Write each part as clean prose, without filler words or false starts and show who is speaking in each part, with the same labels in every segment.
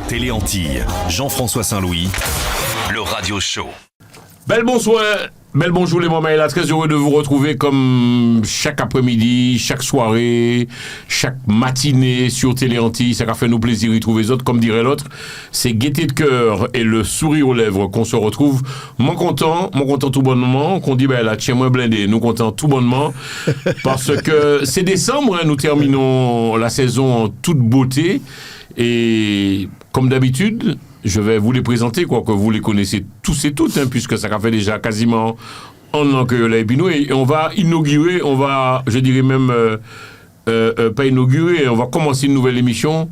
Speaker 1: Télé Antilles, Jean-François Saint-Louis, le radio show.
Speaker 2: Bel bonsoir, bel bonjour les mamans, là, très heureux de vous retrouver comme chaque après-midi, chaque soirée, chaque matinée sur Télé Antilles. Ça a fait nous plaisir y trouver les autres, comme dirait l'autre. C'est gaieté de cœur et le sourire aux lèvres qu'on se retrouve. Mon content tout bonnement, qu'on dit, ben là, tiens-moi blindé, nous content tout bonnement, parce que c'est décembre, hein, nous terminons la saison en toute beauté. Et comme d'habitude, je vais vous les présenter, quoique vous les connaissez tous et toutes, hein, puisque ça fait déjà quasiment un an que là, et on va inaugurer, je dirais même, pas inaugurer, on va commencer une nouvelle émission.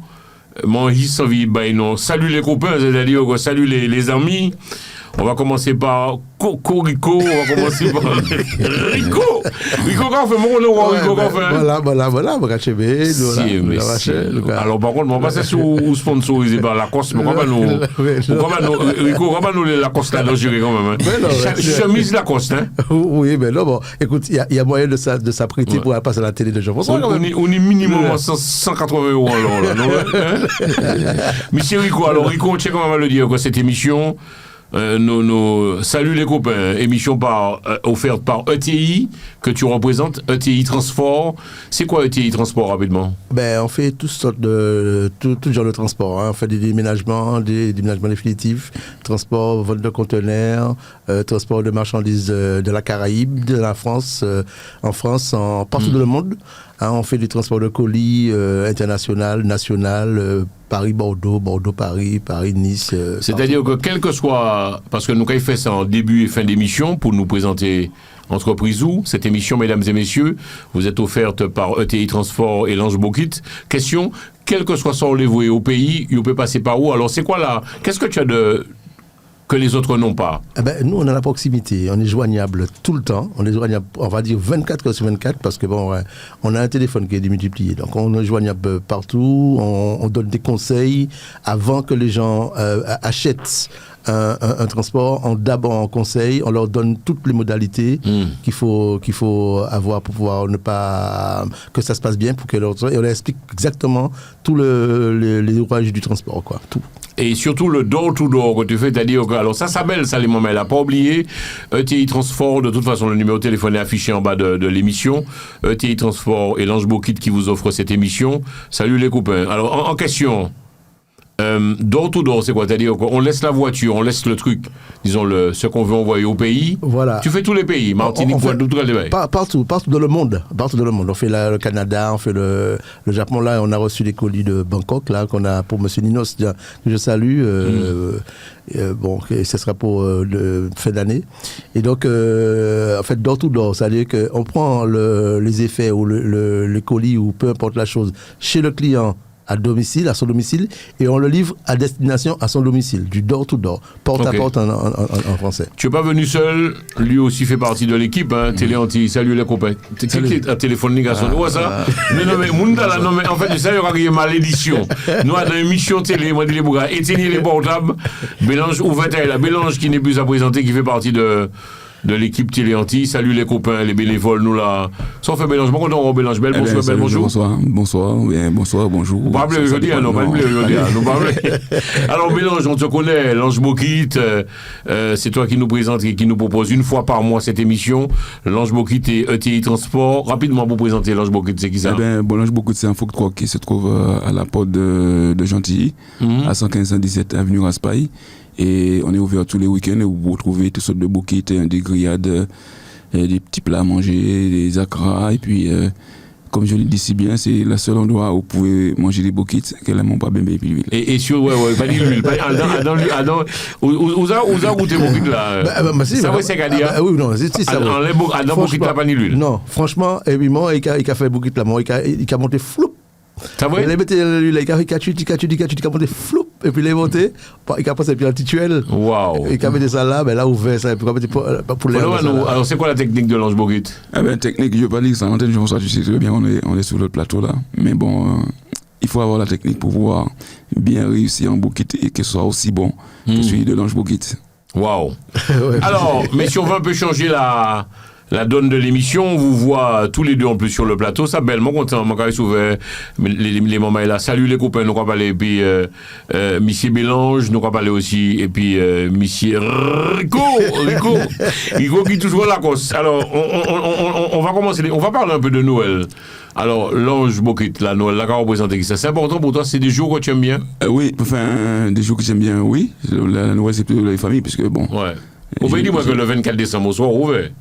Speaker 2: Mon salut les copains, c'est-à-dire salut les amis. On va commencer par Rico, on va commencer par Rico. Rico, quand on fait mon nom, Rico, quand on fait.
Speaker 3: Voilà, Brachébé,
Speaker 2: alors, par contre, on va passer sous sponsorisé par Lacoste, mais pourquoi pas nous Lacoste là, gérer quand même, hein. Chemise Lacoste, hein.
Speaker 3: Oui, mais non, bon, écoute, il y a moyen de s'apprêter pour passer à la télé de Jean-François.
Speaker 2: On est minimum à 180 € alors, là, non? Monsieur Rico, alors, Rico, on tient quand même à le dire, que cette émission. Salut les copains, émission offerte par ETI que tu représentes, ETI Transport. C'est quoi ETI Transport rapidement?
Speaker 3: On fait toutes sortes de tout genre de transport, hein. On fait des déménagements définitifs, transport, vente de conteneurs, transport de marchandises de la Caraïbe, de la France, en France, partout dans le monde. Hein, on fait du transport de colis international, national, Paris-Bordeaux, Bordeaux-Paris, Paris-Nice.
Speaker 2: C'est-à-dire que quel que soit, parce que nous avons fait ça en début et fin d'émission pour nous présenter Entreprise où, cette émission, mesdames et messieurs, vous êtes offerte par ETI Transport et l'Ange Bokit. Question, quel que soit son rendez-vous au pays, il peut passer par où? Alors c'est quoi là? Qu'est-ce que tu as que les autres n'ont pas?
Speaker 3: Nous, on a la proximité. On est joignable tout le temps. On est joignable, on va dire 24 heures sur 24, parce que on a un téléphone qui est démultiplié. Donc, on est joignable partout. On donne des conseils avant que les gens achètent un transport. D'abord, on conseille, on leur donne toutes les modalités qu'il faut avoir pour pouvoir ne pas que ça se passe bien, et on leur explique exactement tout les ouvrages du transport, quoi, tout.
Speaker 2: Et surtout le door-to-door que tu fais, c'est-à-dire que, alors ça s'appelle ça les moments, elle n'a pas oublié, ETI Transport, de toute façon le numéro de téléphone est affiché en bas de l'émission, ETI Transport et l'Ange Bokit qui vous offre cette émission. Salut les copains. Alors en question, door-to-door, c'est quoi? C'est-à-dire qu'on laisse la voiture, on laisse le truc, disons ce qu'on veut envoyer au pays. Voilà. Tu fais tous les pays, Martinique, Guadeloupe, tout le pays.
Speaker 3: Partout dans le monde. On fait le Canada, on fait le Japon. Là, on a reçu des colis de Bangkok, là, qu'on a pour Monsieur Ninos, que je salue. Ce sera pour fin d'année. Et donc, en fait, door-to-door, c'est-à-dire qu'on prend les effets ou le colis ou peu importe la chose chez le client, à domicile, à son domicile, et on le livre à destination à son domicile, du door-to-door, porte à porte en français.
Speaker 2: Tu n'es pas venu seul, lui aussi fait partie de l'équipe, hein, Télé Antilles, salut les copains. Tu as téléphoné à son doigt, ça? Mais en fait, ça, il y aura une malédiction. Nous, dans une émission télé, moi, les bougas, éteignez les portables, Bélange, ouvert la Bélange qui n'est plus à présenter, qui fait partie de l'équipe Télé Antilles. Salut les copains, les bénévoles, nous là. Ça fait mélange. Bon, on mélange. Belle, bonsoir, belle, bonjour.
Speaker 3: Bonsoir, bonjour.
Speaker 2: Vous parlez aujourd'hui, non, pas aujourd'hui. Alors, mélange, on te connaît, l'Ange Bokit, c'est toi qui nous présente et qui nous propose une fois par mois cette émission. L'Ange Bokit et ETI Transport. Rapidement, pour présenter l'Ange Bokit, c'est qui ça?
Speaker 4: L'Ange Bokit, c'est un food truck qui se trouve à la porte de Gentilly, à 115-117 avenue Raspail. Et on est ouvert tous les week-ends et vous retrouvez toutes sortes de bouquets, des grillades, des petits plats à manger, des akras. Et puis, comme je le dis si bien, c'est le seul endroit où vous pouvez manger des bouquets qu'elle n'aime pas bien l'huile.
Speaker 2: Et sur, pas l'huile. Vous avez goûté bouquet là? Ça va, c'est qu'à dire?
Speaker 3: Oui, non, si, ça va.
Speaker 2: Dans bouquet là, pas l'huile?
Speaker 3: Non, franchement, et puis moi, il a fait bouquet là, moi, il a monté flou.
Speaker 2: Ça va?
Speaker 3: Il a mis l'huile, il a monté flou. Et puis il est monté, il a passé puis un tituel.
Speaker 2: Waouh!
Speaker 3: Il a mis ça là, là ouvert ça, et puis pour les.
Speaker 2: Alors c'est quoi la technique de l'Ange Bokit?
Speaker 4: Technique, je ne veux pas dire ça, Jean-François, tu sais très bien, on est sur le plateau là. Mais bon, il faut avoir la technique pour pouvoir bien réussir en Bokit et que ce soit aussi bon que celui de l'Ange Bokit.
Speaker 2: Waouh! Alors, mais si on veut un peu changer la donne de l'émission. On vous voit tous les deux en plus sur le plateau. Ça, belle, mon content. Mon carré souvent, les moments là. Salut les copains, nous va parler. Et puis, Monsieur Bélange, nous va parler aussi. Et puis, Monsieur Rico qui toujours la cosse. Alors, on va commencer. On va parler un peu de Noël. Alors, l'ange Bokit, la Noël, la qu'a représenté qui ça? C'est important pour toi, c'est des jours que tu aimes bien?
Speaker 4: Oui, enfin, des jours que j'aime bien, oui. La Noël, c'est plutôt les familles, puisque bon.
Speaker 2: Ouais. Vous pouvez dire moi que le 24 décembre au soir, ouvert?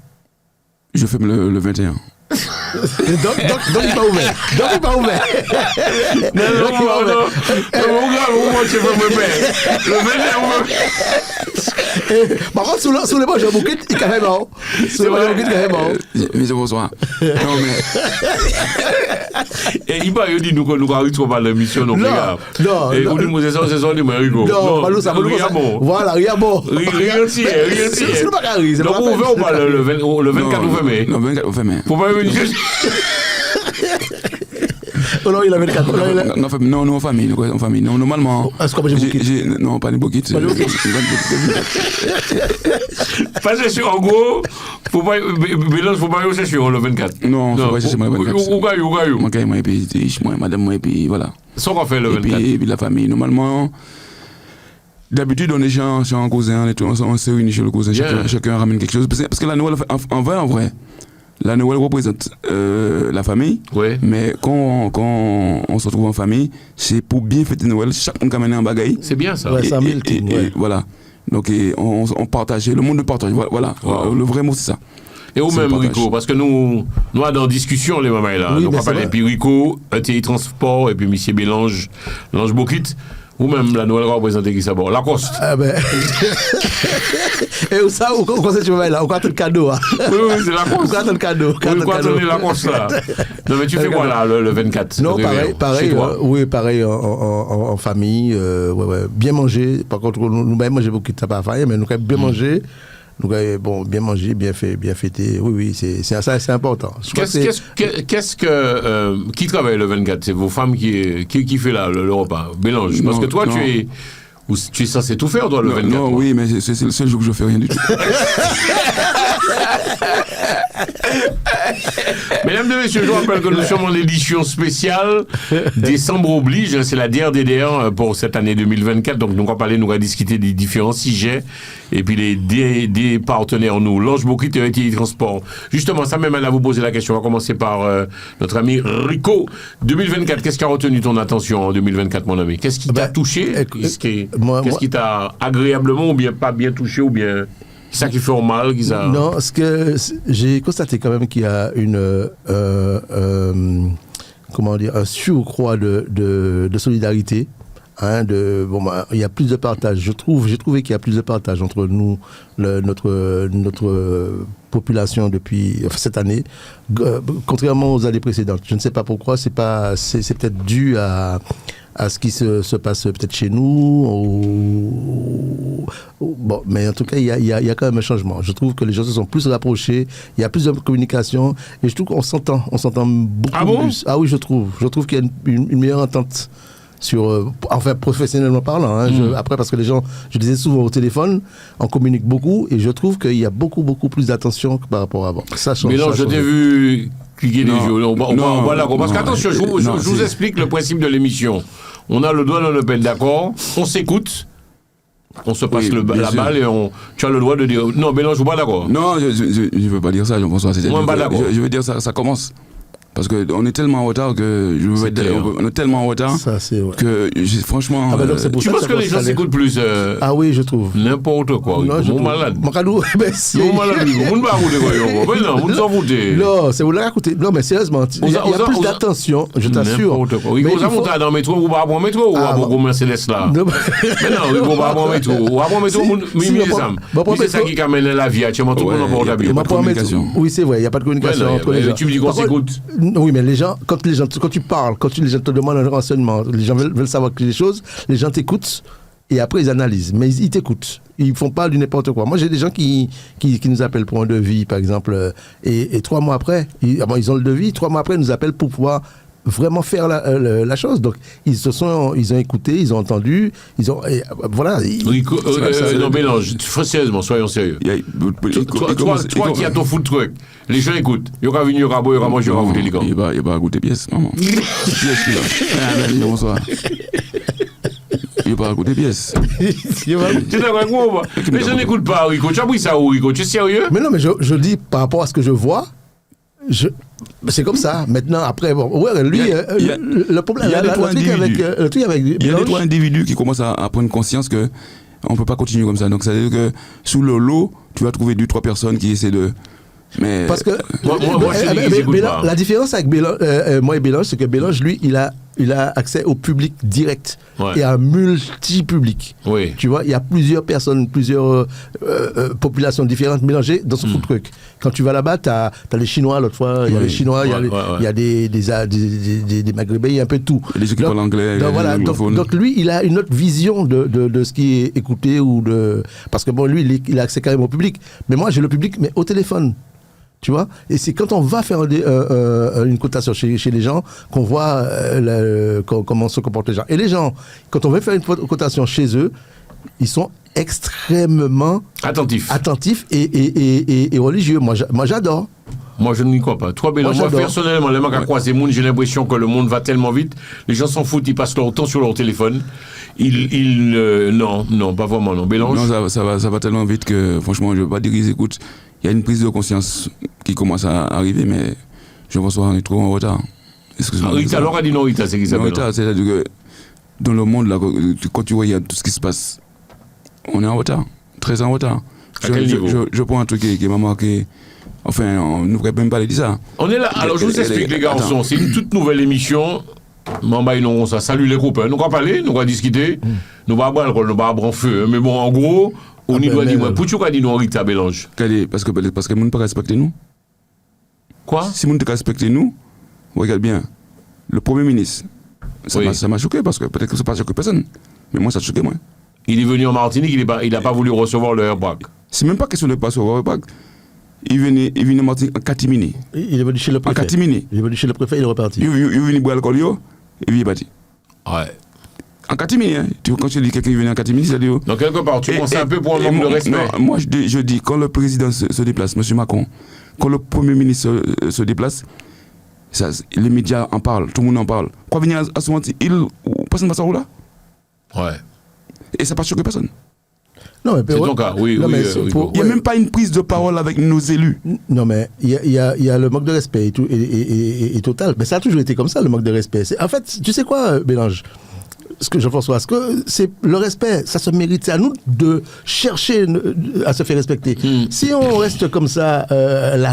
Speaker 4: Je ferme le 21.
Speaker 3: donc il n'est pas ouvert. Donc il n'est pas ouvert.
Speaker 2: Non,
Speaker 3: Par contre, sous les manches, Bokit, il est carrément. Sous les manches, Bokit, carrément.
Speaker 4: Mais bonsoir. Non, mais.
Speaker 2: Et il va dire nous que nous arrivons pas l'émission, donc regarde.
Speaker 3: Non.
Speaker 2: Et vous dites, c'est ça, Rico.
Speaker 3: Non, Malou, ça
Speaker 2: rien bon.
Speaker 3: Voilà, rien bon.
Speaker 2: Rien tiers.
Speaker 3: C'est pas carré.
Speaker 2: Donc on ouvert ou pas le 24 ou fermé?
Speaker 4: Non, 24 ou fermé.
Speaker 2: Faut pas venir.
Speaker 3: Oh non, il a 24.
Speaker 4: Non, nous en famille. Non, normalement.
Speaker 3: Est-ce qu'on peut j'ai
Speaker 4: non, pas les Bokit.
Speaker 2: Pas sûr, en gros, faut pas y chercher sur le 24.
Speaker 4: Non, faut pas chercher le 24.
Speaker 2: Où gagne?
Speaker 4: Moi, et puis, madame, moi, et puis, voilà.
Speaker 2: Sans qu'on fait le 24.
Speaker 4: Et puis la famille, normalement. D'habitude, on est chez un cousin, on s'est réunis chez le cousin, chacun ramène quelque chose. Parce que la Noël, en vrai, la Noël représente la famille,
Speaker 2: ouais.
Speaker 4: Mais quand on se retrouve en famille, c'est pour bien fêter Noël, chaque monde amène un bagaille.
Speaker 2: C'est bien ça.
Speaker 3: Ouais, ça
Speaker 4: et voilà. Donc on partage, le monde de partage, voilà. Wow. Le vrai mot c'est ça.
Speaker 2: Et au même Rico, parce que nous dans discussion les mamans là, donc on parle et puis Rico, ETI Transport et puis Monsieur Bélange, l'ange Bokit. Ou même la Noël représentée qui s'aborde. Lacoste.
Speaker 3: Ah ben. Et ça, on conseille tu vas là, on compte le cadeau.
Speaker 2: Oui, c'est Lacoste.
Speaker 3: On compte le cadeau.
Speaker 2: On compte le Lacoste là. Non, mais tu fais quoi là, le 24?
Speaker 3: Non, pareil. Oui, pareil, en famille. Ouais. Bien manger. Par contre, nous-mêmes, manger beaucoup de tabac, mais nous, quand même bien manger. Donc, bon, bien manger, bien fêter. Oui, c'est important.
Speaker 2: Qu'est-ce que. Qui travaille le 24? C'est vos femmes qui fait là, le repas? Bélange. Parce que toi, tu es censé tout faire, toi, le 24.
Speaker 4: Non, oui, mais c'est le seul jour que je fais rien du tout.
Speaker 2: Mesdames et messieurs, je vous rappelle que nous sommes en édition spéciale. Décembre oblige, c'est la DRDDR pour cette année 2024. Donc, nous allons discuter des différents sujets. Et puis, des partenaires, nous, l'ange Bokit et ETI Transport. Justement, ça même, à vous poser la question. On va commencer par notre ami Rico. 2024, qu'est-ce qui a retenu ton attention en 2024, mon ami? Qu'est-ce qui t'a touché? Qu'est-ce qui t'a agréablement ou bien pas bien touché ou bien ça qui fait mal?
Speaker 3: Non, parce que j'ai constaté quand même qu'il y a un surcroît de solidarité. Il y a plus de partage. J'ai trouvé qu'il y a plus de partage entre nous, notre population depuis cette année, contrairement aux années précédentes. Je ne sais pas pourquoi. C'est peut-être dû à ce qui se passe peut-être chez nous. Bon, mais en tout cas, il y a quand même un changement. Je trouve que les gens se sont plus rapprochés, il y a plus de communication, et je trouve qu'on s'entend beaucoup plus. Ah oui, je trouve qu'il y a une meilleure entente. Professionnellement parlant. Après, parce que les gens, je disais souvent au téléphone, on communique beaucoup, et je trouve qu'il y a beaucoup plus d'attention que par rapport à avant. Ça change.
Speaker 2: Mais non, je t'ai vu cliquer des yeux. Parce qu'attention, je vous explique le principe de l'émission. On a le doigt dans le pelle, d'accord? On s'écoute. On se passe la balle et tu as le droit de dire non, mais non, je ne suis pas d'accord.
Speaker 4: Non, je ne veux pas dire ça, Jean-François. Je veux dire ça commence. Parce qu'on est tellement en retard que on est tellement en retard que franchement.
Speaker 2: Tu penses que les gens s'écoutent plus?
Speaker 3: Ah oui, je trouve.
Speaker 2: N'importe quoi. Mon malade.
Speaker 3: Mon
Speaker 2: malade. Mon ne s'en foutez.
Speaker 3: Non, c'est vous l'avez écouté. Non, mais sérieusement, il y a plus d'attention, je t'assure.
Speaker 2: N'importe quoi. Il faut monter dans le métro ou pas pour métro ou pour Mercedes là. Mais non, il faut pas pour métro. Ou pour métro, c'est ça qui amène la vie. Tu m'as tout le monde en portable.
Speaker 3: Oui, c'est vrai, il n'y a pas de communication entre les gens.
Speaker 2: Tu me dis qu'on s'écoute.
Speaker 3: Oui, mais les gens, quand tu parles, quand les gens te demandent un renseignement, les gens veulent savoir les choses, les gens t'écoutent et après ils analysent. Mais ils t'écoutent. Ils ne font pas du n'importe quoi. Moi, j'ai des gens qui nous appellent pour un devis, par exemple, et 3 mois après, ils ont le devis, 3 mois après, ils nous appellent pour pouvoir vraiment faire la chose. Donc, ils ont écouté, ils ont entendu, voilà.
Speaker 2: Rico, non, mélange, sérieusement, soyons sérieux. Toi qui as ton food truck, les gens écoutent. Il y aura venu, il y aura beau, il y aura mangé, il y aura voulu les gars.
Speaker 4: Il va goûter pièce, maman. Pièce qu'il a. Bonsoir. Il va goûter pièce.
Speaker 2: Tu es d'accord avec moi? Les gens n'écoutent pas, Rico. Tu as pris ça où, Rico? Tu es sérieux?
Speaker 3: Mais non, mais je dis par rapport à ce que je vois. C'est comme ça. Maintenant, après, lui, le problème, le truc avec
Speaker 4: il y a des trois individus qui commencent à prendre conscience que on peut pas continuer comme ça. Donc, ça veut dire que sous le lot, tu vas trouver 2-3 personnes qui essaient de. Mais
Speaker 3: parce que la différence avec moi et Bélange, c'est que Bélange, lui, il a accès au public direct et à un multi-public.
Speaker 2: Oui.
Speaker 3: Tu vois, il y a plusieurs personnes, plusieurs populations différentes mélangées dans ce food truck. Quand tu vas là-bas, tu as les Chinois, l'autre fois, il y a les Chinois, il y a des Maghrébins, il y a un peu de tout.
Speaker 4: Les gens qui parlent anglais,
Speaker 3: donc lui, il a une autre vision de ce qui est écouté parce que bon, lui, il a accès carrément au public. Mais moi, j'ai le public, mais au téléphone. Tu vois, et c'est quand on va faire une cotation chez les gens qu'on voit comment se comportent les gens. Et les gens, quand on veut faire une cotation chez eux, ils sont extrêmement attentifs et religieux. Moi, j'adore.
Speaker 2: Moi, je n'y crois pas. Toi, Bélange, moi personnellement, les mecs à croiser le monde, j'ai l'impression que le monde va tellement vite. Les gens s'en foutent, ils passent leur temps sur leur téléphone. Non, pas vraiment, non. Bélange.
Speaker 4: Non, ça va tellement vite que, franchement, je ne veux pas dire qu'ils écoutent. Il y a une prise de conscience qui commence à arriver, mais je pense qu'on est trop en retard.
Speaker 2: Excuse-moi. Rita, alors, dit non, Rita, c'est qui ça?
Speaker 4: Rita, c'est-à-dire que dans le monde, là, quand tu regardes tout ce qui se passe, on est en retard, très en retard.
Speaker 2: À quel niveau?
Speaker 4: Je prends un truc qui m'a marqué. Enfin, on ne devrait même pas dire ça.
Speaker 2: On est là. Alors, je vous explique, les garçons. C'est une toute nouvelle émission. Ça salue les groupes. Nous allons parler, nous allons discuter. Nous allons boire le bar en feu. Mais bon, en gros, on y doit dire, pourquoi dit nous Rita Bélange?
Speaker 4: Parce que les gens ne pas respecter nous.
Speaker 2: Quoi?
Speaker 4: Si les gens ne respectent nous, regarde bien, le Premier ministre, ça m'a choqué parce que peut-être que ça n'a pas choqué personne. Mais moi, ça a choqué, moi. Il
Speaker 2: est venu en Martinique, il n'a pas voulu recevoir le airbag.
Speaker 4: C'est même pas question de ne pas recevoir le airbag. Il venait en Martinique en catimini.
Speaker 3: Il est venu chez le préfet.
Speaker 4: En catimini.
Speaker 3: Il est venu chez le préfet, il est reparti.
Speaker 4: Il est venu boire l'alcool, et il est parti.
Speaker 2: Ouais.
Speaker 4: En catimini, hein. Quand tu dis quelqu'un qui vient en catimini, ça dit.
Speaker 2: Donc, quelque part, tu penses un peu pour un manque de respect.
Speaker 4: Non, moi, je dis, quand le président se déplace, M. Macron, quand le Premier ministre se déplace, les médias en parlent, tout le monde en parle. Quand venir à ce moment, personne ne va s'en là.
Speaker 2: Ouais.
Speaker 4: Et ça n'a pas choqué personne.
Speaker 3: Non, mais
Speaker 2: c'est ton cas, oui.
Speaker 4: Il n'y a même pas une prise de parole avec nos élus.
Speaker 3: Non, mais il y a le manque de respect et total. Mais ça a toujours été comme ça, le manque de respect. En fait, tu sais quoi, Bélange? Ce que Jean-François, c'est le respect, ça se mérite. C'est à nous de chercher à se faire respecter. Si on reste comme ça, à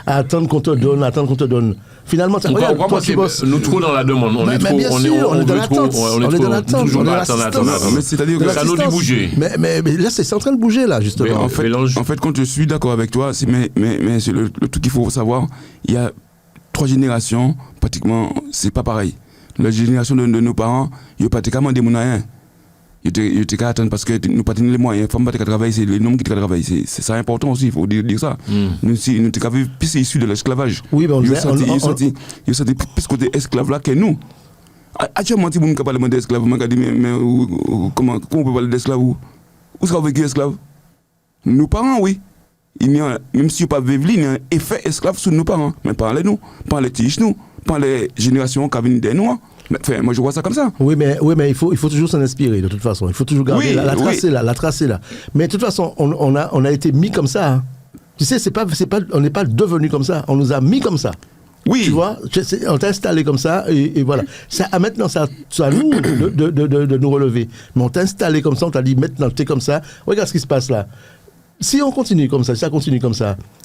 Speaker 3: attendre qu'on te donne, finalement, ça regarde, toi qui bosses.
Speaker 2: Nous trop dans la demande. On est dans l'attente. On est dans l'attente.
Speaker 3: On est dans l'attente.
Speaker 2: Mais c'est-à-dire que ça nous dit bouger.
Speaker 3: Mais là, c'est en train de bouger, là, justement.
Speaker 4: En fait, quand je suis d'accord avec toi, mais c'est le truc qu'il faut savoir, il y a 3 générations, pratiquement, c'est pas pareil. La génération de nos parents, ils n'ont pas été commandés mon rien. Ils étaient qu'à attendre parce que nous n'avons pas les moyens. Les femmes qui travaillent, c'est les hommes qui travaillent. C'est ça important aussi, il faut dire ça. Nous n'avons qu'à vivre plus issus de l'esclavage.
Speaker 3: Oui, mais
Speaker 4: ils ont senti plus côté esclave là que nous. Actuellement, si vous ne pouvez pas parler d'esclave, vous m'avez dit, mais comment on peut parler d'esclave? Où est-ce qu'on a vécu esclave? Nos parents, oui. Même si on pas vécu, il y a un effet esclave sur nos parents. Mais parlez-nous, parlez tiges nous, parlez génération qui a venu derrière nous. Enfin, moi je vois ça comme ça.
Speaker 3: Oui, mais il faut toujours s'en inspirer de toute façon. Il faut toujours garder la tracer là. Mais de toute façon, on a été mis comme ça. Hein. Tu sais, on n'est pas devenu comme ça. On nous a mis comme ça.
Speaker 4: Oui.
Speaker 3: Tu vois, on t'a installé comme ça et voilà. Maintenant, c'est à nous de nous relever. Mais on t'a installé comme ça, on t'a dit maintenant, tu es comme ça. Regarde ce qui se passe là. Si on continue comme ça,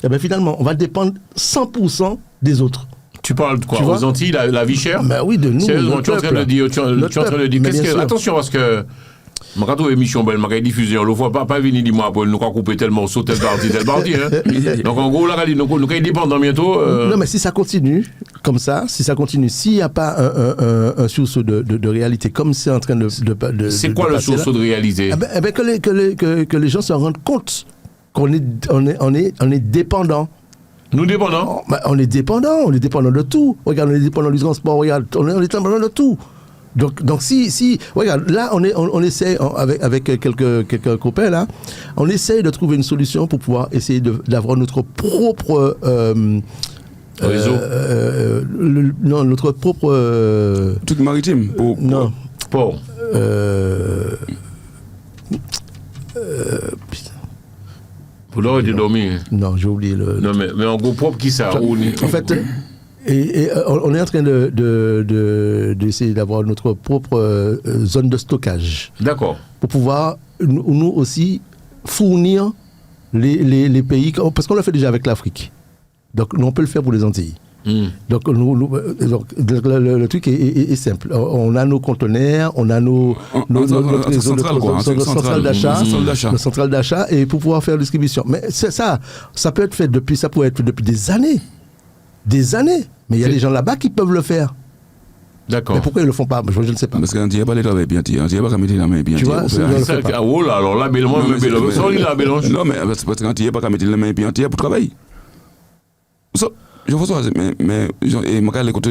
Speaker 3: eh bien finalement, on va dépendre 100% des autres.
Speaker 2: Tu parles de quoi? Aux Antilles, la vie chère?
Speaker 3: Ben oui, de nous.
Speaker 2: Sérieusement, tu es en train de dire. Attention, parce que. Je vais trouver l'émission belle, je vais diffuser. On ne voit pas venir dire moi après, nous allons couper tel morceau, tel parti. Hein. Donc en gros, là, nous sommes dépendants bientôt.
Speaker 3: Non, mais si ça continue comme ça, s'il n'y a pas un sursaut de réalité, comme c'est en train de
Speaker 2: c'est quoi le sursaut de réalité?
Speaker 3: Que les gens se rendent compte qu'on est dépendant.
Speaker 2: Nous dépendons.
Speaker 3: On est dépendant de tout. Regarde, on est dépendant du transport, regarde, on est dépendant de tout. Donc si regarde, là on essaie avec quelques copains là, on essaie de trouver une solution pour pouvoir essayer d'avoir notre propre
Speaker 2: réseau.
Speaker 3: Notre propre
Speaker 4: truc maritime
Speaker 3: non.
Speaker 2: Port. Vous l'aurez été dormi.
Speaker 3: Non, j'ai oublié le.
Speaker 2: Non, mais en gros propre qui ça.
Speaker 3: En fait, et on est en train d'essayer d'avoir notre propre zone de stockage.
Speaker 2: D'accord.
Speaker 3: Pour pouvoir nous aussi fournir les pays, parce qu'on l'a fait déjà avec l'Afrique. Donc nous on peut le faire pour les Antilles. Donc, le truc est simple. On a nos conteneurs, on a notre centrale d'achat, et pour pouvoir faire la distribution. Mais ça peut être fait depuis des années. Des années. Mais il y a des gens là-bas qui peuvent le faire.
Speaker 2: D'accord.
Speaker 3: Mais pourquoi ils ne le font pas? Je ne sais pas.
Speaker 4: Parce qu'on ne dit pas les travailler bien, on ne dit pas mettre la main bien.
Speaker 3: Tu vois,
Speaker 2: oh là, alors là, Bélange.
Speaker 4: Non, mais parce qu'on ne dit pas mettre la main bien pour travailler. Je vois ça, mais je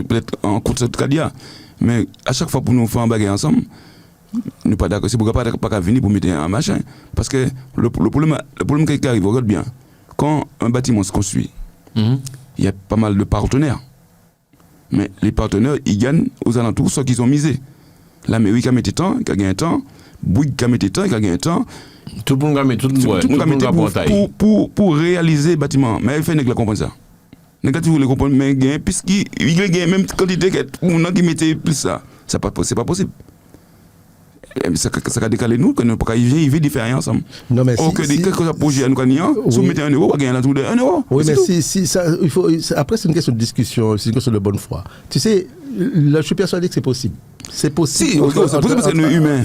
Speaker 4: peut-être en cours de cadia, mais à chaque fois pour nous faire un bagage ensemble, nous pas d'accord, c'est pourquoi pas venir pour mettre un machin, parce que le problème qui arrive, regarde bien, quand un bâtiment se construit, il y a pas mal de partenaires, mais les partenaires ils gagnent aux alentours ceux qui sont misés. L'Amérique a mis temps, qui a gagné temps, Bouygues a mis temps, qui a gagné temps.
Speaker 2: Tout le monde a mis
Speaker 4: pour réaliser le bâtiment, mais il faut que comprendre ça. Négatif, vous le comprenez, mais puisqu'il y a même quantité qui mettait plus ça, c'est pas possible. Ça a décalé nous, que nous ne pouvons pas y faire ensemble.
Speaker 3: Non, mais
Speaker 4: quelques projets à nous gagnons, si vous mettez 1 euro, vous gagnez un tour de 1 euro.
Speaker 3: Oui, mais après, c'est une question de discussion, c'est une question de bonne foi. Tu sais, là, je suis persuadé que c'est possible. C'est possible.
Speaker 4: Si, c'est possible parce que nous humains.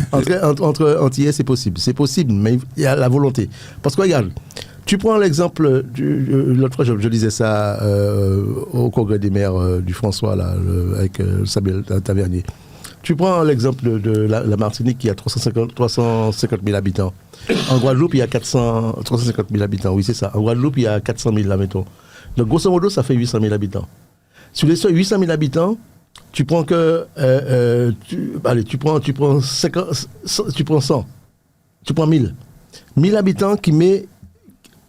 Speaker 3: Entre Antillais, c'est possible. C'est possible, mais il y a la volonté. Parce que regarde, tu prends l'exemple, l'autre fois je disais ça au congrès des maires du François, là, avec Samuel Tavernier. Tu prends l'exemple de la Martinique qui a 350 000 habitants. En Guadeloupe, il y a 350 000 habitants, oui c'est ça. En Guadeloupe, il y a 400 000, là, mettons. Donc grosso modo, ça fait 800 000 habitants. Sur les 800 000 habitants, tu prends que... tu prends 100. Tu prends 1000. 1000 habitants qui met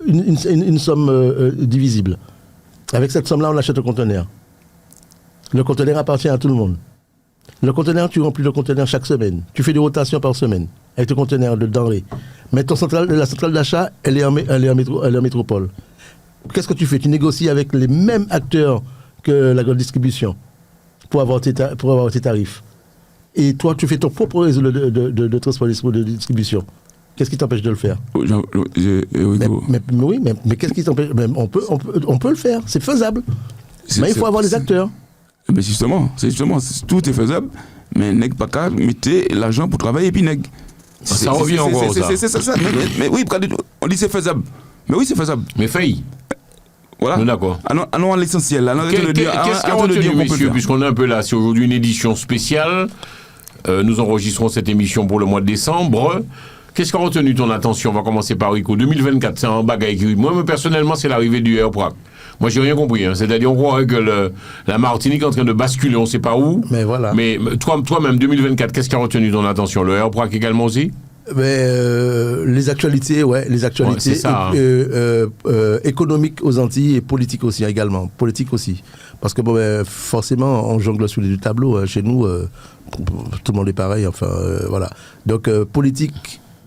Speaker 3: une somme divisible. Avec cette somme-là, on achète un conteneur. Le conteneur appartient à tout le monde. Le conteneur, tu remplis le conteneur chaque semaine. Tu fais des rotations par semaine avec ton conteneur de denrées. Mais la centrale d'achat, elle est en métropole. Qu'est-ce que tu fais? Tu négocies avec les mêmes acteurs que la grande distribution pour avoir tes tarifs. Et toi, tu fais ton propre réseau de transport de distribution. Qu'est-ce qui t'empêche de le faire? Mais qu'est-ce qui t'empêche? On peut le faire, c'est faisable. Mais il faut avoir les acteurs.
Speaker 4: Mais justement, tout est faisable, mais n'est pas qu'à mettre l'argent pour travailler et puis n'est.
Speaker 2: Ça revient encore ça.
Speaker 4: C'est ça. Mais oui, on dit c'est faisable. Mais oui, c'est faisable.
Speaker 2: Mais failli.
Speaker 4: Voilà.
Speaker 2: D'accord.
Speaker 4: Allons à l'essentiel.
Speaker 2: Qu'est-ce qu'on a retenu, messieurs, puisqu'on est un peu là, c'est aujourd'hui une édition spéciale. Nous enregistrons cette émission pour le mois de décembre. Qu'est-ce qui a retenu ton attention? On va commencer par Rico. 2024, c'est un bagage qui... Moi, personnellement, c'est l'arrivée du Airprac. Moi, j'ai rien compris. Hein. C'est-à-dire, on croirait que la Martinique est en train de basculer, on ne sait pas où.
Speaker 3: Mais voilà.
Speaker 2: Mais toi-même, 2024, qu'est-ce qui a retenu ton attention? Le Airprac également aussi?
Speaker 3: Les actualités, les actualités
Speaker 2: c'est ça,
Speaker 3: économiques aux Antilles et politiques aussi également. Politique aussi. Parce que forcément, on jongle sur les deux tableaux. Chez nous, tout le monde est pareil. Enfin, voilà. Donc,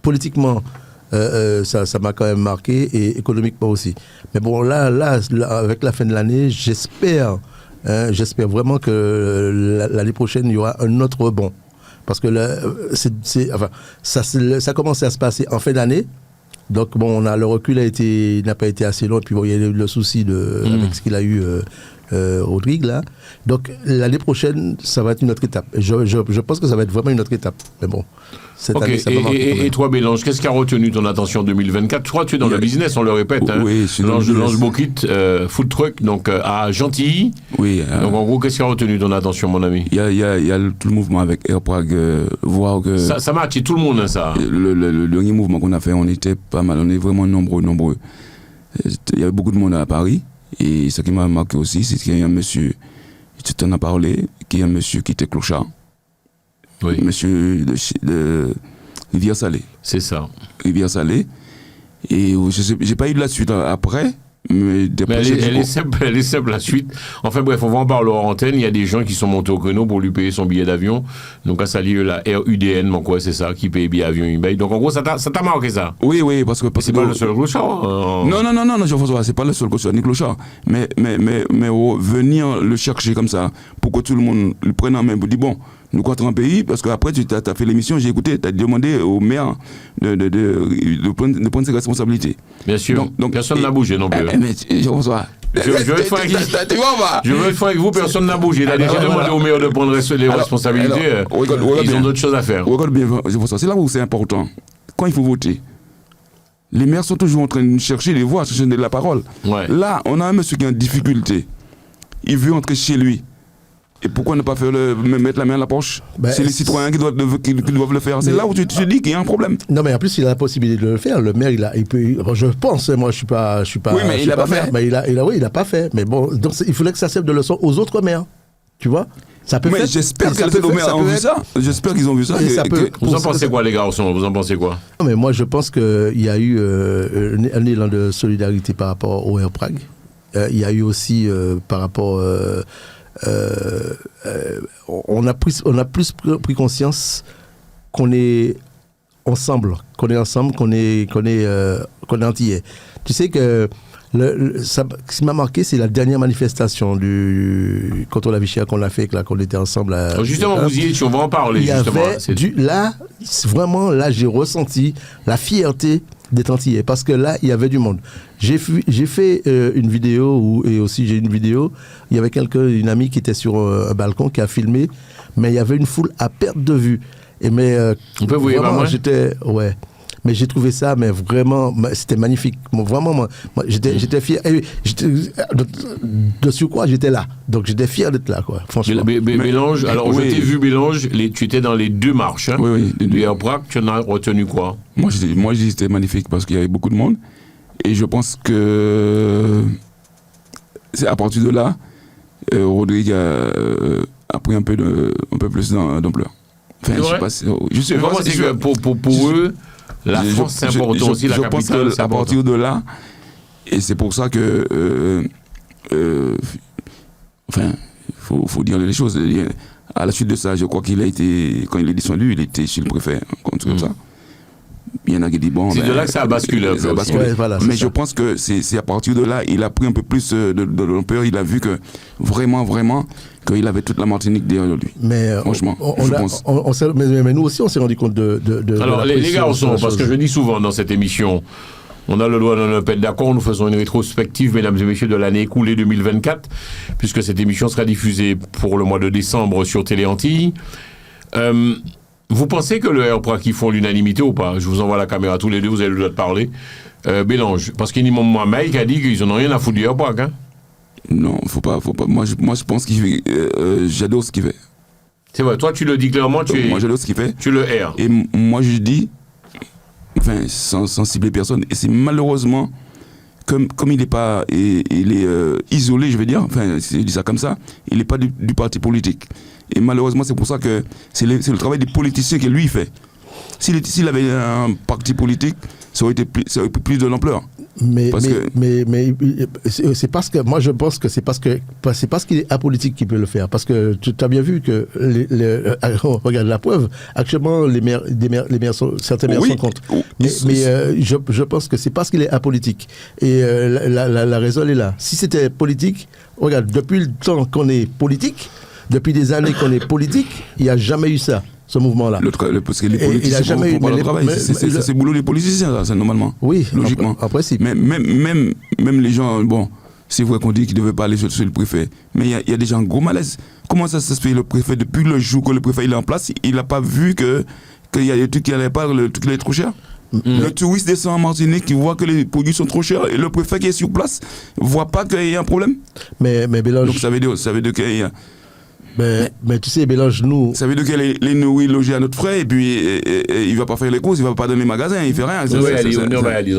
Speaker 3: politiquement, ça m'a quand même marqué et économiquement aussi. Mais bon, là, avec la fin de l'année, j'espère vraiment que l'année prochaine, il y aura un autre rebond. Parce que là, ça a commencé à se passer en fin d'année. Donc, bon, le recul n'a pas été assez long. Et puis, bon, il y a eu le souci avec ce qu'il a eu, Rodrigue, là. Donc, l'année prochaine, ça va être une autre étape. Je pense que ça va être vraiment une autre étape. Mais bon, cette année, ça va marquer.
Speaker 2: Et toi, Bélange, qu'est-ce qui a retenu ton attention en 2024? Je crois que tu es dans le business, on le répète.
Speaker 4: Oui, je suis dans le
Speaker 2: business. Lange Bokit, food truck, donc à Gentilly. Oui. Donc, en gros, qu'est-ce qui a retenu ton attention, mon ami?
Speaker 4: Il y a tout le mouvement avec Airprac, voir que...
Speaker 2: Ça m'a attiré tout le monde, hein, ça.
Speaker 4: Le dernier mouvement qu'on a fait, on était pas mal. On est vraiment nombreux. Il y avait beaucoup de monde à Paris. Et ce qui m'a marqué aussi, c'est qu'il y a un monsieur, tu t'en as parlé, qui est un monsieur qui était clochard.
Speaker 2: Oui.
Speaker 4: Monsieur de Rivière-Salée.
Speaker 2: C'est ça.
Speaker 4: Rivière-Salée. Et j'ai pas eu de la suite après. Mais
Speaker 2: elle est simple la suite. Enfin bref, on va en parler hors antenne. Il y a des gens qui sont montés au créneau pour lui payer son billet d'avion. Donc à ça lieu la RUDN, mon quoi, c'est ça, qui paye billet d'avion eBay. Donc en gros, ça t'a marqué ça.
Speaker 4: Oui, parce que
Speaker 2: c'est pas le seul clochard.
Speaker 4: Non, Jean-François, c'est pas le seul clochard ni clochard. Mais venir le chercher comme ça pour que tout le monde le prenne en main pour dire bon, nous comptons un pays, parce qu'après tu as fait l'émission, j'ai écouté, tu as demandé au maire de prendre ses responsabilités.
Speaker 2: Bien sûr, donc personne n'a bougé non plus.
Speaker 4: Mais Jean-François,
Speaker 2: je veux être franc avec vous, personne n'a bougé. Il a déjà demandé au maire de prendre les responsabilités. Ils ont d'autres choses à faire.
Speaker 4: Regarde bien, Jean-François, c'est là où c'est important. Quand il faut voter, les maires sont toujours en train de chercher les voix, chercher de la parole.
Speaker 2: Ouais.
Speaker 4: Là, on a un monsieur qui est en difficulté. Il veut entrer chez lui. Et pourquoi ne pas mettre la main à la poche? C'est les citoyens qui doivent le faire. C'est là où tu te dis qu'il y a un problème.
Speaker 3: Non, mais en plus, il a la possibilité de le faire. Le maire, il peut. Je pense, moi, je suis pas.
Speaker 4: Oui, mais il n'a pas fait.
Speaker 3: Mais il a pas fait. Mais bon, donc il fallait que ça serve de leçon aux autres maires. Tu vois? Ça peut.
Speaker 4: Mais j'espère que les maires ont vu ça. J'espère qu'ils ont vu ça.
Speaker 2: Vous en pensez quoi, les garçons? Vous en pensez quoi?
Speaker 3: Non, mais moi, je pense qu'il y a eu un élan de solidarité par rapport au Air Prague. Il y a eu aussi par rapport. On a plus pris conscience qu'on est ensemble, qu'on est antillais. Tu sais que ce qui m'a marqué, c'est la dernière manifestation contre la vie chère qu'on a fait, qu'on était ensemble.
Speaker 2: Justement, vous y étiez, on va en parler.
Speaker 3: Là, j'ai ressenti la fierté d'être antillais, parce que là, il y avait du monde. J'ai fait une vidéo, et aussi j'ai une vidéo, il y avait une amie qui était sur un balcon, qui a filmé, mais il y avait une foule à perte de vue.
Speaker 2: On peut vous
Speaker 3: vraiment, mais j'ai trouvé ça, mais vraiment, c'était magnifique. Vraiment, moi, j'étais fier. De surcroît, j'étais là. Donc, j'étais fier d'être là, quoi, franchement.
Speaker 2: Bélange, alors, je t'ai vu, Bélange, tu étais dans les deux marches. Hein,
Speaker 4: oui.
Speaker 2: Du Air Prague, tu en as retenu quoi?
Speaker 4: Moi, je dis c'était magnifique parce qu'il y avait beaucoup de monde. Et je pense que c'est à partir de là, Rodrigue a pris un peu plus d'ampleur. Enfin, je sais pas.
Speaker 2: Pour eux, la France, c'est important aussi, la capitale, c'est important.
Speaker 4: À partir de là, et c'est pour ça que, enfin, il faut dire les choses. À la suite de ça, je crois qu'il a été, quand il est descendu, il était chez le préfet, comme ça. Il y en a qui disent bon.
Speaker 2: C'est de là que ça a basculé un peu.
Speaker 4: Mais je pense que c'est à partir de là, il a pris un peu plus de l'ampleur. Il a vu que vraiment, qu'il avait toute la Martinique derrière lui.
Speaker 3: Mais
Speaker 4: franchement, je pense.
Speaker 3: Mais nous aussi, on s'est rendu compte de
Speaker 2: alors, les garçons, parce que je dis souvent dans cette émission, on a le droit d'en être d'accord, nous faisons une rétrospective, mesdames et messieurs, de l'année écoulée 2024, puisque cette émission sera diffusée pour le mois de décembre sur Télé Antilles. Vous pensez que le Air Prague, ils font l'unanimité ou pas? Je vous envoie la caméra tous les deux, vous avez le droit de parler. Bélange, parce qu'il y a moi, Mike a dit qu'ils n'en ont rien à foutre du Air Prague. Hein?
Speaker 4: Non, faut pas. Moi, je pense qu'il fait. J'adore ce qu'il fait.
Speaker 2: C'est vrai, toi, tu le dis clairement,
Speaker 4: moi, j'adore ce qu'il fait.
Speaker 2: Tu le hais.
Speaker 4: Et moi, je dis, enfin, sans cibler personne, et c'est malheureusement, comme il n'est pas. Il est isolé, je vais dire, enfin, je dis ça comme ça, il n'est pas du parti politique. Et malheureusement, c'est pour ça que c'est le travail des politiciens que lui fait. S'il avait un parti politique, ça aurait pris plus de l'ampleur.
Speaker 3: Mais c'est parce que moi je pense que c'est parce qu'il est apolitique qu'il peut le faire. Parce que tu as bien vu que regarde la preuve. Actuellement, certains maires sont contre. Mais je pense que c'est parce qu'il est apolitique. Et la raison elle est là. Si c'était politique, regarde, depuis le temps qu'on est politique. Depuis des années qu'on est politique, il n'y a jamais eu ça, ce mouvement-là.
Speaker 4: Parce que les politiciens ne font pas le travail. C'est le boulot des politiciens, ça, normalement.
Speaker 3: Oui,
Speaker 4: logiquement.
Speaker 3: En principe.
Speaker 4: Mais même les gens, bon, c'est vrai qu'on dit qu'ils ne devaient pas aller chez le préfet. Mais il y a des gens gros malaise. Comment ça se fait, le préfet, depuis le jour que le préfet il est en place, il n'a pas vu qu'il y a des trucs qui n'allaient pas, le truc qui est trop cher? Le touriste descend en Martinique, il voit que les produits sont trop chers, et le préfet qui est sur place ne voit pas qu'il y a un problème.
Speaker 3: Mais Bélange...
Speaker 4: Donc ça veut dire qu'il y a...
Speaker 3: Mais tu sais, Bélange, nous.
Speaker 4: Ça veut dire que les nourrit logés à notre frais et puis il va pas faire les courses, il va pas dans les magasins, il fait rien.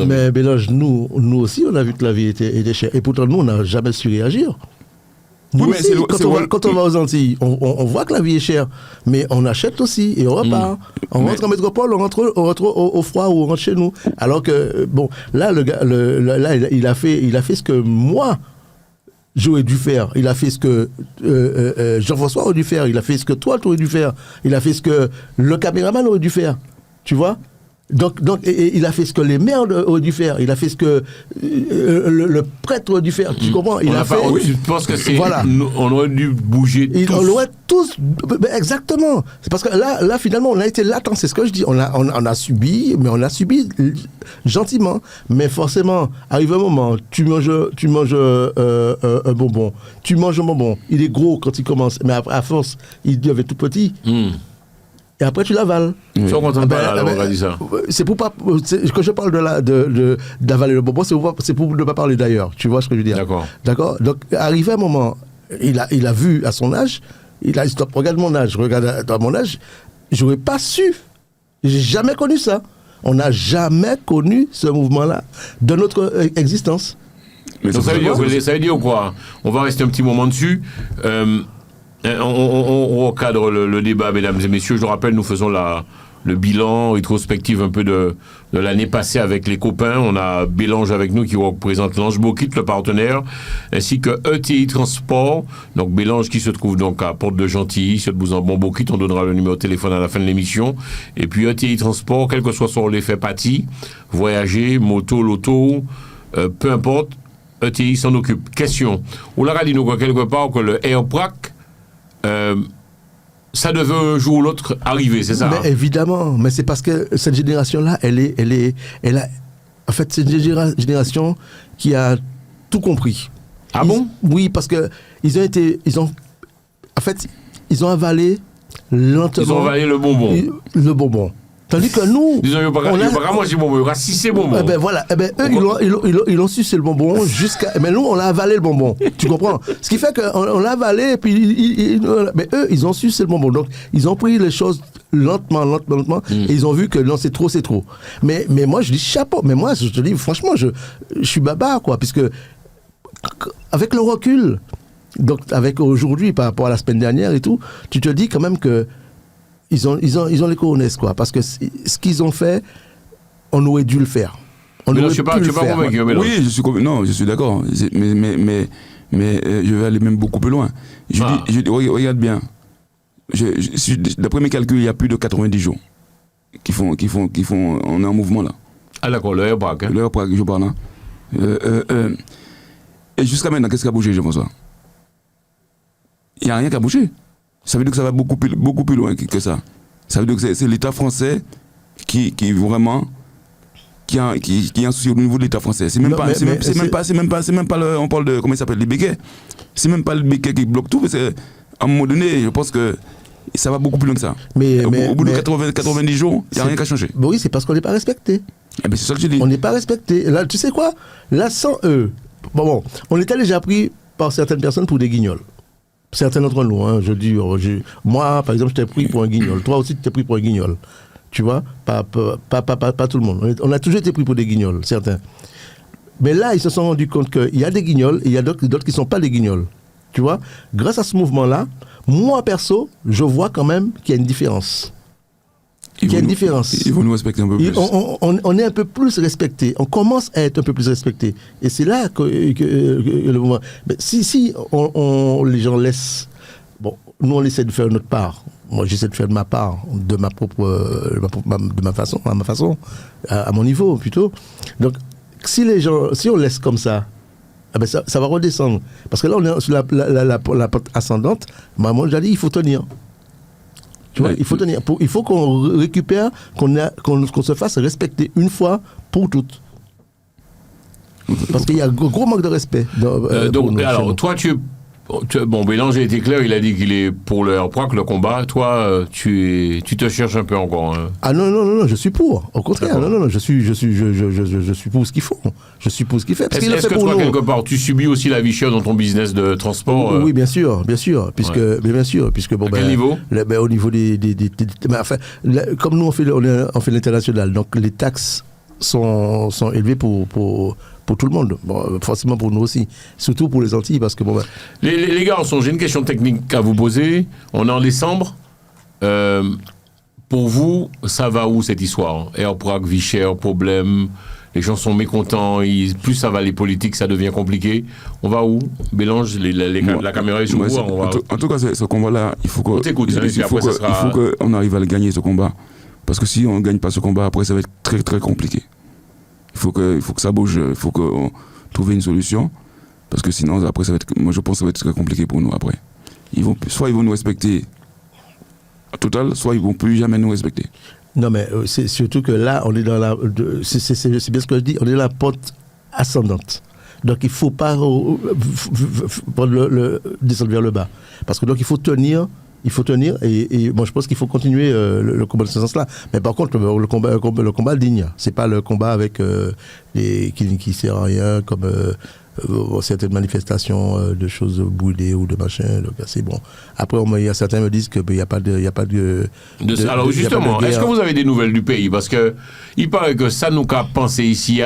Speaker 3: Mais Bélange, nous aussi, on a vu que la vie était chère. Et pourtant, nous, on n'a jamais su réagir. Nous
Speaker 4: Oui,
Speaker 3: aussi, quand on va aux Antilles, on voit que la vie est chère, mais on achète aussi et on repart. On rentre en métropole, on rentre au froid ou on rentre chez nous. Alors que, bon, là, le gars, là, il a fait ce que moi, j'aurais dû faire. Il a fait ce que Jean-François aurait dû faire. Il a fait ce que toi, tu aurais dû faire. Il a fait ce que le caméraman aurait dû faire. Tu vois ? Donc, et il a fait ce que les maires auraient dû faire. Il a fait ce que le prêtre aurait dû faire. Tu comprends ?
Speaker 2: Je pense que c'est.
Speaker 3: Voilà.
Speaker 2: On aurait dû bouger tous.
Speaker 3: On aurait tous. Exactement. C'est parce que là, finalement, on a été latent. C'est ce que je dis. On a subi, mais on a subi gentiment. Mais forcément, arrive un moment, tu manges un bonbon. Tu manges un bonbon. Il est gros quand il commence, mais après, à force, il devient tout petit. Et après, tu l'avales.
Speaker 2: Ils sont contents de pas on a dit ça.
Speaker 3: C'est pour pas. Quand je parle d'avaler le bonbon, c'est pour ne pas parler d'ailleurs. Tu vois ce que je veux dire ? D'accord. Donc, arrivé à un moment, il a vu à son âge, il a dit stop, regarde mon âge, à mon âge, j'aurais pas su. J'ai jamais connu ça. On n'a jamais connu ce mouvement-là de notre existence.
Speaker 2: Mais donc ça veut dire quoi ? On va rester un petit moment dessus. On recadre le débat, mesdames et messieurs. Je le rappelle, nous faisons le bilan rétrospectif un peu de l'année passée avec les copains. On a Bélange avec nous qui représente l'Ange Bokit, le partenaire, ainsi que ETI Transport. Donc Bélange qui se trouve donc à Porte de Gentilly, sur Bouzambon Bokit. On donnera le numéro de téléphone à la fin de l'émission. Et puis ETI Transport, quel que soit son l'effet pâti, voyager, moto, loto, peu importe, ETI s'en occupe. Question. On l'a dit nous quelque part que le AirPrac, ça devait un jour ou l'autre arriver, c'est ça ?
Speaker 3: Mais évidemment, mais c'est parce que cette génération-là, en fait, c'est une génération qui a tout compris.
Speaker 2: Ah bon ?
Speaker 3: Oui, parce que ils ont avalé lentement.
Speaker 2: Ils ont avalé le bonbon.
Speaker 3: Le bonbon. Tandis que nous.
Speaker 2: Ils n'ont pas mangé le bonbon, ils ont rassissé le bonbon.
Speaker 3: Eux, ils l'ont sucé le bonbon jusqu'à. Mais nous, on a avalé le bonbon. Tu comprends ? Ce qui fait qu'on l'a avalé, et puis. Mais eux, ils ont sucé le bonbon. Donc, ils ont pris les choses lentement. Et ils ont vu que non, c'est trop. Mais moi, je dis chapeau. Mais moi, je te dis, franchement, je suis baba, quoi. Puisque, avec le recul, donc, avec aujourd'hui, par rapport à la semaine dernière et tout, tu te dis quand même que. Ils ont les cojones, quoi. Parce que ce qu'ils ont fait, on aurait dû le faire.
Speaker 2: Je ne suis pas convaincu.
Speaker 4: Oui, je suis d'accord. Mais je vais aller même beaucoup plus loin. Je dis, regarde bien. D'après mes calculs, il y a plus de 90 jours qui font, on est en mouvement là.
Speaker 2: Ah d'accord, le AirPrac.
Speaker 4: Le AirPrac, je parle là. Et jusqu'à maintenant, qu'est-ce qui a bougé, Jean-François ? Il n'y a rien qui a bougé. Ça veut dire que ça va beaucoup plus loin que ça. Ça veut dire que c'est l'État français qui vraiment qui a un souci au niveau de l'État français. C'est même pas on parle de comment il s'appelle, les béquets. C'est même pas le béquet qui bloque tout. À un moment donné, je pense que ça va beaucoup plus loin que ça. Au bout de 90 jours, il n'y a rien qu'à changer.
Speaker 3: Oui, c'est parce qu'on n'est pas respecté.
Speaker 4: C'est ça que je dis.
Speaker 3: On n'est pas respecté. Là, tu sais quoi ? Là, sans eux, on était déjà pris par certaines personnes pour des guignols. Certains d'entre nous, hein, je dis, moi, par exemple, je t'ai pris pour un guignol. Toi aussi, tu t'es pris pour un guignol. Tu vois, pas tout le monde. On a toujours été pris pour des guignols, certains. Mais là, ils se sont rendus compte qu'il y a des guignols et il y a d'autres qui ne sont pas des guignols. Tu vois, grâce à ce mouvement-là, moi, perso, je vois quand même qu'il y a une différence. Il y a une différence.
Speaker 4: Ils vont nous respecter un peu plus.
Speaker 3: On est un peu plus respecté. On commence à être un peu plus respecté. Et c'est là que le mouvement. Mais si les gens laissent. Bon, nous, on essaie de faire notre part. Moi, j'essaie de faire de ma part, de ma façon, à mon niveau plutôt. Donc, si on laisse comme ça, ça va redescendre. Parce que là, on est sur la pente ascendante. Moi, j'ai dit, il faut tenir. Tu vois, il faut tenir. Il faut qu'on récupère, qu'on se fasse respecter une fois pour toutes. Parce qu'il y a un gros manque de respect.
Speaker 2: Donc, alors, toi, tu es Bon, Bélanger était clair, il a dit qu'il est pour le RPROC, le combat. Toi, tu te cherches un peu encore. Hein.
Speaker 3: Ah non, je suis pour. Au contraire, non, je suis pour ce qu'ils font. Je suis pour ce qu'ils font.
Speaker 2: Est-ce que toi, quelque part, tu subis aussi la vie chère dans ton business de transport
Speaker 3: Oui, bien sûr, puisque bon,
Speaker 2: à quel niveau
Speaker 3: au niveau des enfin, comme nous on fait l'international, donc les taxes sont élevées pour tout le monde, bon, forcément pour nous aussi, surtout pour les Antilles, parce que bon.
Speaker 2: Les gars, j'ai une question technique à vous poser. On est en décembre. Pour vous, ça va où cette histoire? Airprac, vie chère, problème. Les gens sont mécontents. Plus ça va les politiques, ça devient compliqué. On va où? Bélange, la caméra est sur vous.
Speaker 4: En tout cas, ce combat-là, il faut qu'on arrive à le gagner, ce combat. Parce que si on ne gagne pas ce combat, après, ça va être très, très compliqué. Il faut que ça bouge, il faut qu'on trouve une solution. Parce que sinon, après, moi, je pense que ça va être très compliqué pour nous après. Soit ils vont nous respecter à total, soit ils ne vont plus jamais nous respecter.
Speaker 3: Non, mais c'est surtout que là, on est dans la. C'est bien ce que je dis, on est dans la pente ascendante. Donc il ne faut pas descendre vers le bas. Parce que donc il faut tenir. Et moi je pense qu'il faut continuer le combat de ce sens-là. Mais par contre, le combat digne, c'est pas le combat avec qui sert à rien, comme certaines manifestations de choses brûlées ou de machin. Donc c'est bon. Après, il y a certains me disent qu'il n'y a pas de.
Speaker 2: Alors justement, est-ce que vous avez des nouvelles du pays? Parce que il paraît que ça nous a pensé ici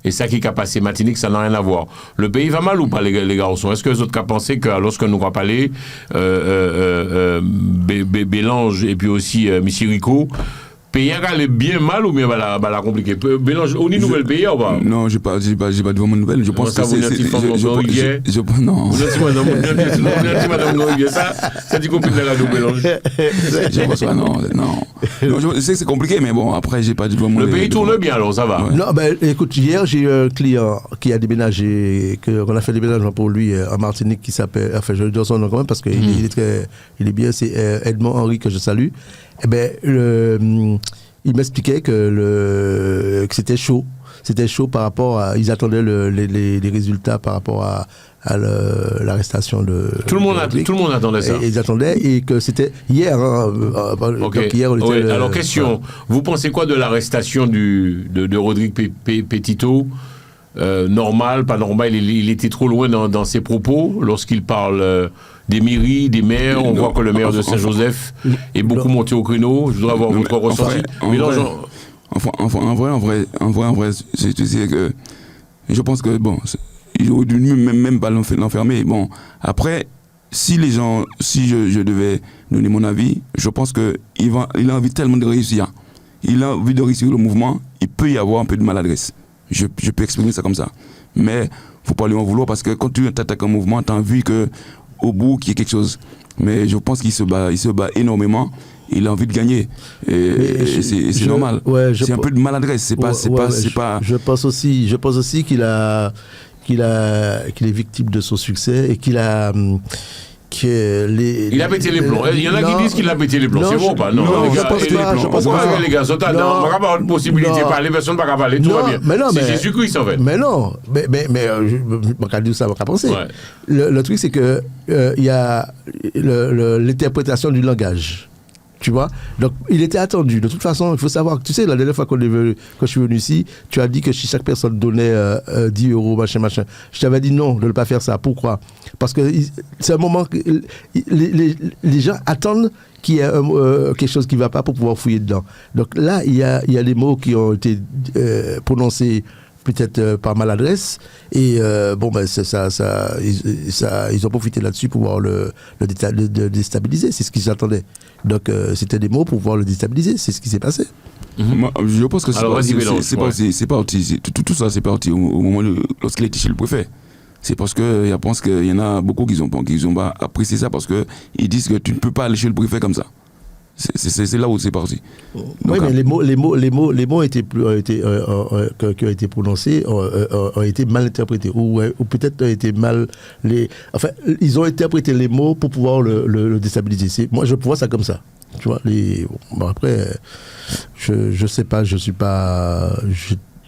Speaker 2: et ça qui a passé Martinique, ça n'a rien à voir. Le pays va mal ou pas, les garçons? Est-ce que les autres ont pensé que lorsque nous avons parlé, Bélange et puis aussi Michirico, pays allait bien mal ou bien la compliqué? Bélange, on est nouvelle pays ou pas?
Speaker 4: Non, j'ai pas vraiment de nouvelles. Je pense que c'est non.
Speaker 2: Ça dit compliqué la radio Bélange.
Speaker 4: Je pense pas non. Je sais que c'est compliqué, mais bon, après j'ai pas dit vraiment.
Speaker 2: Le pays tourne bien alors, ça va.
Speaker 3: Non, ben écoute, hier j'ai eu un client qui a déménagé, qu'on a fait déménagement pour lui en Martinique, qui s'appelle, enfin je dois son nom quand même parce qu'il il est bien, c'est Edmond Henry que je salue. Eh ben, il m'expliquait que c'était chaud. C'était chaud par rapport à. Ils attendaient les résultats par rapport à l'arrestation de.
Speaker 2: Tout le monde attendait ça.
Speaker 3: Ils attendaient et que c'était hier.
Speaker 2: Okay.
Speaker 3: Donc hier, on était.
Speaker 2: Alors, question. Vous pensez quoi de l'arrestation de Rodrigue Petito? Normal, pas normal, il était trop loin dans ses propos lorsqu'il parle des mairies, des maires. On voit que le maire de Saint-Joseph est beaucoup monté au créneau. Je voudrais avoir votre ressenti.
Speaker 4: En vrai, c'est que je pense que bon, il aurait dû même pas l'enfermer. Bon, après, si je devais donner mon avis, je pense que il a envie tellement de réussir. Il a envie de réussir le mouvement. Il peut y avoir un peu de maladresse. Je peux exprimer ça comme ça. Mais faut pas lui en vouloir parce que quand tu attaques un mouvement, tu as envie qu'au bout qu'il y ait quelque chose. Mais je pense qu'il se bat énormément. Il a envie de gagner. Et c'est normal. Ouais, c'est un peu de maladresse. C'est pas.
Speaker 3: Je pense aussi qu'il est victime de son succès et qu'il a.
Speaker 2: Il a pété les plombs. Il y en a qui disent qu'il a pété les plombs. C'est bon ou pas? Non,
Speaker 3: je pense pas.
Speaker 2: Les gars, on n'a pas avoir une possibilité de parler, personne ne va parler, tout va bien. C'est Jésus-Christ en fait.
Speaker 3: Mais non, mais je vais dire ça, je vais penser. Le truc, c'est que il y a l'interprétation du langage. Tu vois? Donc, il était attendu. De toute façon, il faut savoir, tu sais, la dernière fois quand je suis venu ici, tu as dit que si chaque personne donnait 10 euros, machin. Je t'avais dit non, de ne pas faire ça. Pourquoi? Parce que c'est un moment que les gens attendent qu'il y ait quelque chose qui ne va pas pour pouvoir fouiller dedans. Donc là, il y a des mots qui ont été prononcés peut-être par maladresse et ils ont profité là-dessus pour pouvoir le déstabiliser. C'est ce qu'ils attendaient. Donc c'était des mots pour pouvoir le déstabiliser. C'est ce qui s'est passé.
Speaker 4: Moi, je pense que c'est parti. Tout ça c'est parti au moment lorsqu'il était chez le préfet. C'est parce que je pense qu'il y en a beaucoup qui ont pas apprécié ça parce que ils disent que tu ne peux pas aller chez le préfet comme ça. C'est là où c'est parti.
Speaker 3: Oui, mais les mots qui ont été prononcés ont été mal interprétés ou peut-être ont été mal enfin ils ont interprété les mots pour pouvoir le déstabiliser. Moi je vois ça comme ça. Tu vois après je sais pas, je suis pas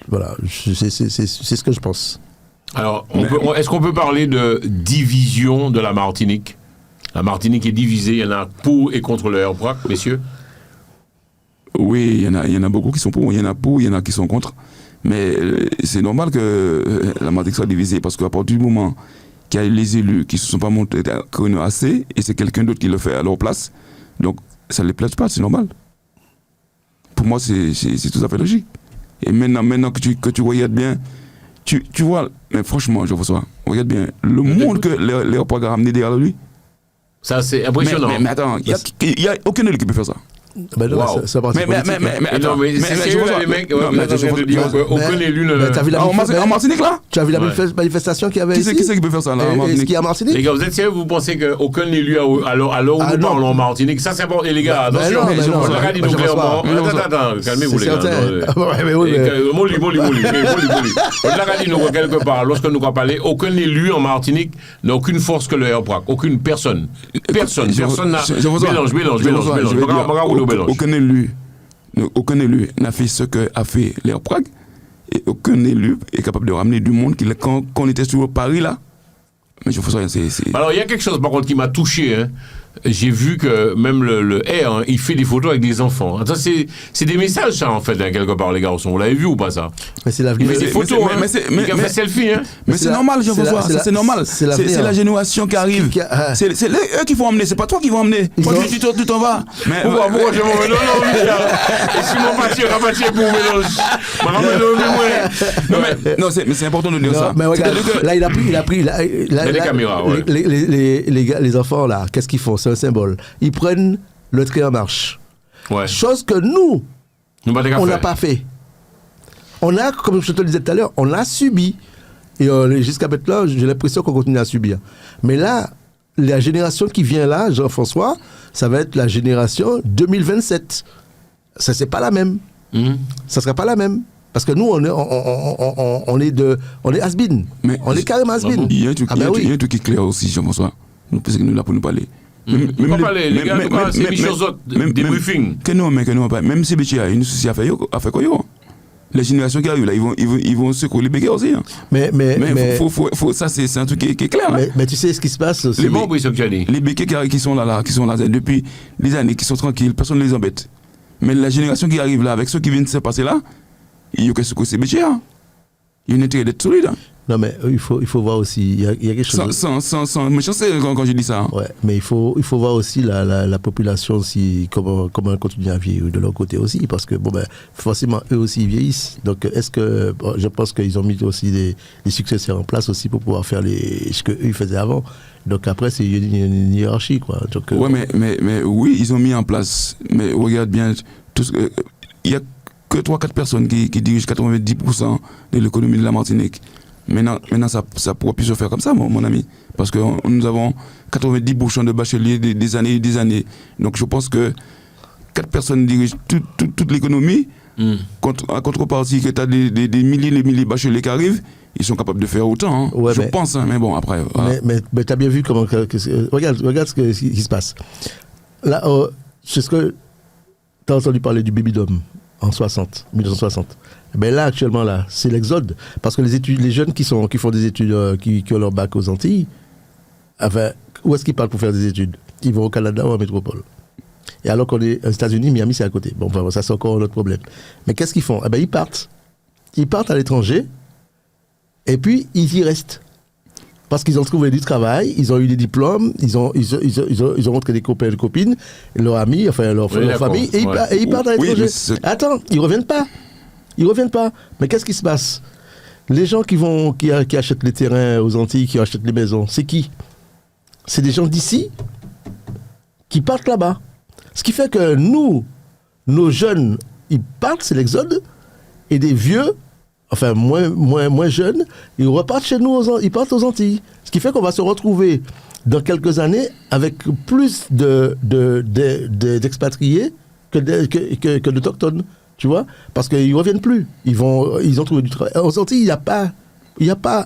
Speaker 3: voilà, c'est ce que je pense.
Speaker 2: Alors, est-ce qu'on peut parler de division de la Martinique? La Martinique est divisée, il y en a pour et contre le RPRAC, messieurs?
Speaker 4: Oui, il y en a beaucoup qui sont pour, il y en a pour, il y en a qui sont contre. Mais c'est normal que la Martinique soit divisée, parce qu'à partir du moment qu'il y a les élus qui ne se sont pas montés assez, et c'est quelqu'un d'autre qui le fait à leur place, donc ça ne les plaît pas, c'est normal. Pour moi, c'est tout à fait logique. Et maintenant que tu regardes bien, tu vois, mais franchement, Jean-François, regarde bien, le monde que les RPRAC a ramené derrière lui.
Speaker 2: Ça, c'est impressionnant.
Speaker 4: Mais attends, il n'y a aucun élu qui peut faire ça.
Speaker 3: Ben non,
Speaker 2: Wow.
Speaker 3: c'est parti
Speaker 4: Mais
Speaker 2: Non, mais c'est sérieux, là, les mecs. Aucun élu ne.
Speaker 3: T'as vu la
Speaker 4: en Martinique, là?
Speaker 3: Tu as vu la
Speaker 2: Ouais.
Speaker 3: manifestation qu'il y avait
Speaker 4: Qui
Speaker 3: ici?
Speaker 4: c'est qui peut faire ça, là, en
Speaker 3: Est-ce
Speaker 4: Martinique?
Speaker 3: qu'il y a en
Speaker 2: Les
Speaker 3: Martinique?
Speaker 2: gars, vous êtes sérieux? Vous pensez qu'aucun élu à l'heure où nous
Speaker 3: non.
Speaker 2: parlons en Martinique, ça c'est bon. Et les gars,
Speaker 3: Mais
Speaker 2: attention,
Speaker 3: non, mais non,
Speaker 2: on l'a dit
Speaker 3: mais
Speaker 2: nous
Speaker 3: je pense
Speaker 2: clairement.
Speaker 3: pas.
Speaker 2: Attends, calmez-vous les
Speaker 3: C'est
Speaker 2: gars.
Speaker 3: certain. Ouais, mais oui, mais-
Speaker 2: Molly. On l'a dit nous quelque part, lorsque nous avons parlé, aucun élu en Martinique n'a aucune force que le RPRAC. Aucune personne. Personne n'a. Mélange.
Speaker 4: Aucun élu n'a fait ce que a fait l'RPRAC, et aucun élu est capable de ramener du monde quand on était sur Paris là. Mais je vois ça, c'est.
Speaker 2: Alors, il y a quelque chose, par contre, qui m'a touché. Hein. J'ai vu que même le R, hein, il fait des photos avec des enfants. Attends, c'est des messages, ça, en fait, hein, quelque part, les garçons. Vous l'avez vu ou pas, ça?
Speaker 3: Mais c'est
Speaker 2: Il
Speaker 3: l'avenir.
Speaker 2: fait des photos, hein. Il fait selfie, hein.
Speaker 4: Mais c'est normal, Jean-François, c'est normal.
Speaker 3: c'est l'avenir.
Speaker 4: C'est la génération qui arrive. C'est eux qui vont emmener, c'est pas toi qui vont emmener. Toi, tu t'en vas. Mais
Speaker 2: Pourquoi je m'en vais? Non, Michel. Et si mon parti va partir pour mélange.
Speaker 4: non, mais c'est important de dire ça.
Speaker 3: Mais regarde, là, il a pris.
Speaker 2: Il y a des caméras, ouais.
Speaker 3: Les enfants, là, qu'est-ce qu'ils font? C'est un symbole. Ils prennent le trait en marche.
Speaker 2: Ouais.
Speaker 3: Chose que nous, on n'a
Speaker 2: pas
Speaker 3: pas fait. On a, comme je te le disais tout à l'heure, on a subi. Et jusqu'à maintenant, j'ai l'impression qu'on continue à subir. Mais là, la génération qui vient là, Jean-François, ça va être la génération 2027. Ça, c'est pas la même. Ça sera pas la même. Parce que nous, on est has-been. On est carrément has-been.
Speaker 4: Il y a un truc qui est clair aussi, Jean-François. Nous pensons que nous là pour nous parler.
Speaker 2: Les gars, c'est Michel des briefings.
Speaker 4: Même si Béchia a une souci à faire quoi, les générations qui arrivent là, ils vont secouer les béquets aussi. Hein.
Speaker 3: Mais
Speaker 4: ça, c'est un truc qui est clair.
Speaker 3: Mais tu sais ce qui se passe aussi.
Speaker 2: Les membres, ce que tu as dit.
Speaker 4: Les béquets qui sont là depuis des années, qui sont tranquilles, personne ne les embête. Mais la génération qui arrive là, avec ceux qui viennent de se passer là, il y a que secouer ces béchets. Il y a un intérêt d'être solide.
Speaker 3: Non, mais il faut voir aussi. Il y a quelque chose.
Speaker 4: Sans méchanceté quand je dis ça. Hein.
Speaker 3: Ouais, mais il faut voir aussi la population aussi, comment elle continue à vieillir de leur côté aussi, parce que forcément eux aussi ils vieillissent. Donc je pense qu'ils ont mis aussi des successeurs en place aussi pour pouvoir faire ce qu'eux ils faisaient avant. Donc après c'est une hiérarchie quoi. Donc,
Speaker 4: ouais, mais oui ils ont mis en place. Mais regarde bien, il y a que 3-4 personnes qui dirigent 90% de l'économie de la Martinique. Maintenant ça ne pourra plus se faire comme ça, mon ami. Parce que nous avons 90% de bacheliers des années et des années. Donc je pense que 4 personnes dirigent toute l'économie. En contrepartie, que tu as des milliers et des milliers de bacheliers qui arrivent, ils sont capables de faire autant. Hein. Ouais, je pense, hein, mais bon, après. Voilà.
Speaker 3: Mais tu as bien vu comment. Regarde ce qui se passe. Là, c'est ce que tu as entendu parler du baby-dom en 1960. Mais là, actuellement, là, c'est l'exode. Parce que les jeunes qui font des études, qui ont leur bac aux Antilles, enfin, où est-ce qu'ils partent pour faire des études? Ils vont au Canada ou en métropole. Et alors qu'on est aux États-Unis, Miami, c'est à côté. Bon, enfin, ça, c'est encore un autre problème. Mais qu'est-ce qu'ils font? Ils partent. Ils partent à l'étranger, et puis ils y restent. Parce qu'ils ont trouvé du travail, ils ont eu des diplômes, ils ont rencontré des copains et des copines, leurs amis, enfin leur famille, et ils partent à l'étranger. Attends, ils reviennent pas. Mais qu'est-ce qui se passe? Les gens qui achètent les terrains aux Antilles, qui achètent les maisons, c'est qui? C'est des gens d'ici qui partent là-bas. Ce qui fait que nos jeunes, ils partent, c'est l'exode, et des vieux, enfin moins jeunes, ils repartent chez nous, ils partent aux Antilles. Ce qui fait qu'on va se retrouver dans quelques années avec plus d'expatriés que d'autochtones, tu vois, parce qu'ils ne reviennent plus. Ils ont trouvé du travail. Aux Antilles, il n'y a pas Il n'y a pas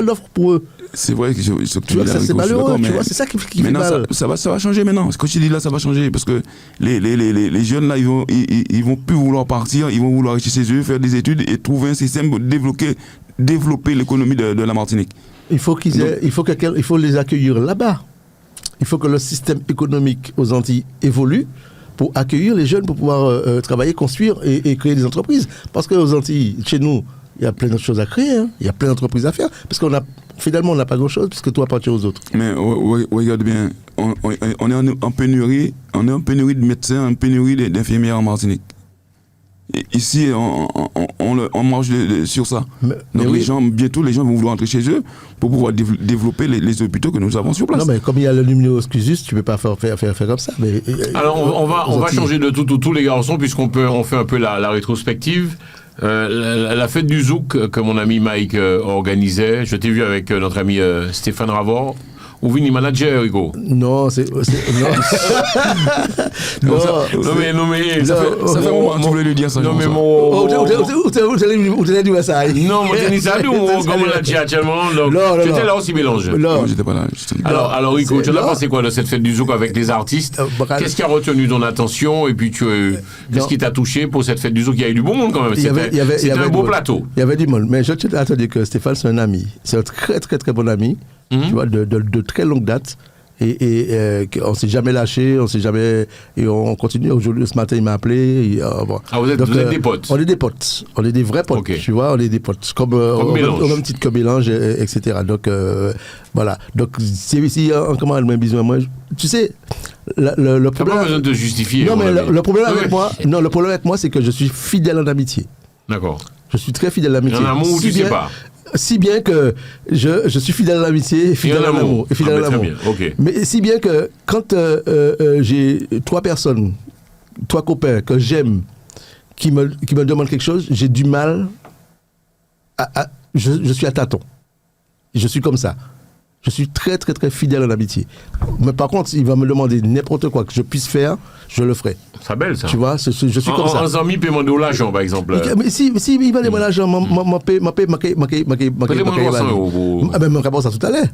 Speaker 3: d'offre pour eux.
Speaker 4: C'est vrai que
Speaker 3: Tu vois, ça c'est malheureux, tu vois, c'est ça qui fait mal.
Speaker 4: Ça va changer maintenant. Quand je dis là, ça va changer parce que les jeunes là, ils vont plus vouloir partir, ils vont vouloir rester chez eux, faire des études et trouver un système pour développer l'économie de la Martinique.
Speaker 3: Il faut les accueillir là-bas. Il faut que le système économique aux Antilles évolue pour accueillir les jeunes, pour pouvoir travailler, construire et créer des entreprises. Parce qu'aux Antilles, chez nous, il y a plein de choses à créer, hein. Il y a plein d'entreprises à faire, parce qu'on finalement, on n'a pas grand-chose, puisque tout appartient aux autres.
Speaker 4: Mais regarde bien, on est en pénurie, de médecins, en pénurie d'infirmières en Martinique. Et ici, on marche sur ça. Donc bientôt, les gens vont vouloir rentrer chez eux pour pouvoir développer les hôpitaux que nous avons sur place.
Speaker 3: Non, mais comme il y a le numerus clausus, tu ne peux pas faire comme ça. Mais,
Speaker 2: alors, on va changer de tous les garçons, puisqu'on fait un peu la rétrospective. La fête du Zouk que mon ami Mike organisait, je t'ai vu avec notre ami Stéphane Ravor. Ou Vini manager, Hugo?
Speaker 3: Non, c'est. Non,
Speaker 2: mais.
Speaker 4: Ça fait un moment que tu voulais lui dire ça.
Speaker 2: Non, mais mon.
Speaker 3: Où t'as dit ça?
Speaker 2: Non, moi, j'ai dit ça, comme on l'a dit actuellement. Donc, j'étais là aussi mélange.
Speaker 4: Non, j'étais pas là.
Speaker 2: Alors, Hugo, tu as pensé quoi de cette fête du Zouk avec les artistes? Qu'est-ce qui a retenu ton attention? Et puis, qu'est-ce qui t'a touché pour cette fête du Zouk? Il y a eu du bon monde quand même. C'était un beau plateau.
Speaker 3: Il y avait du monde. Mais je tiens à te dire que Stéphane, c'est un ami. C'est un très, très, très bon ami. Tu vois, de très longue date. Et on ne s'est jamais lâché, et on continue. Aujourd'hui, ce matin, il m'a appelé.
Speaker 2: Vous êtes des potes?
Speaker 3: On est des potes. On est des vrais potes. Okay. Tu vois, on est des potes. Comme même titre que Mélange, etc. Donc, voilà. Donc, si comment elle m'a besoin, moi, tu sais, le problème.
Speaker 2: T'as pas besoin de te justifier.
Speaker 3: Non, mais le problème avec moi, c'est que je suis fidèle en amitié.
Speaker 2: D'accord.
Speaker 3: Je suis très fidèle en amitié.
Speaker 2: En amour, tu sais pas.
Speaker 3: Si bien que je suis fidèle à l'amitié, fidèle à l'amour.
Speaker 2: Okay.
Speaker 3: Mais si bien que quand j'ai 3 personnes, 3 copains que j'aime, qui me demandent quelque chose, j'ai du mal je suis à tâtons. Je suis comme ça. Je suis très, très, très fidèle à l'amitié. Mais par contre, il va me demander n'importe quoi que je puisse faire, je le ferai.
Speaker 2: C'est belle, ça.
Speaker 3: Tu vois, je suis comme ça.
Speaker 2: Un ami peut demander de l'argent, par exemple.
Speaker 3: Mais si il va demander l'argent, je paye. Ah ben, je réponds ça tout à l'heure.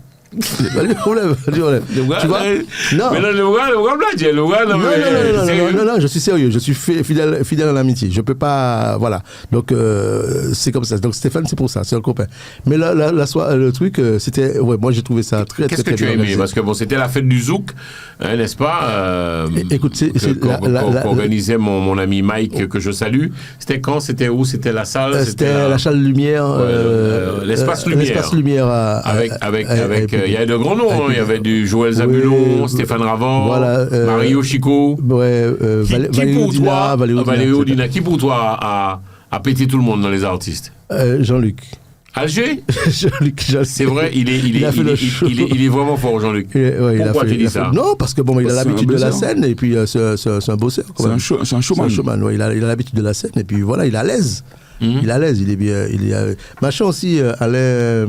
Speaker 3: Pas de problème. Tu vois?
Speaker 2: Non. Mais
Speaker 3: non, je suis sérieux. Je suis fidèle à l'amitié. Je peux pas. Voilà. Donc, c'est comme ça. Donc, Stéphane, c'est pour ça. C'est un copain. Mais le truc, c'était. Ouais, moi, j'ai trouvé ça très, très, très bien.
Speaker 2: Qu'est-ce que tu as aimé? Parce que bon, c'était la fête du Zouk, n'est-ce pas?
Speaker 3: Écoute,
Speaker 2: qu'organisait mon ami Mike, que je salue. C'était quand? C'était où? C'était la salle?
Speaker 3: C'était la salle Lumière.
Speaker 2: L'espace Lumière.
Speaker 3: L'espace Lumière.
Speaker 2: Avec il y avait de grands noms, il y avait du Joël Zabulon, Stéphane Ravant,
Speaker 3: voilà,
Speaker 2: Mario Chico.
Speaker 3: Valérie
Speaker 2: Odina. Qui pour toi a pété tout le monde dans les artistes?
Speaker 3: Jean-Luc.
Speaker 2: Alger?
Speaker 3: Jean-Luc.
Speaker 2: C'est vrai, il est vraiment fort, Jean-Luc. Pourquoi tu dis ça?
Speaker 3: Non, parce que bon, il a l'habitude de la scène et puis c'est un bosseur.
Speaker 4: C'est un showman.
Speaker 3: Il a l'habitude de la scène et puis voilà, il est à l'aise. Il est à l'aise, il est bien. Machin aussi, Alain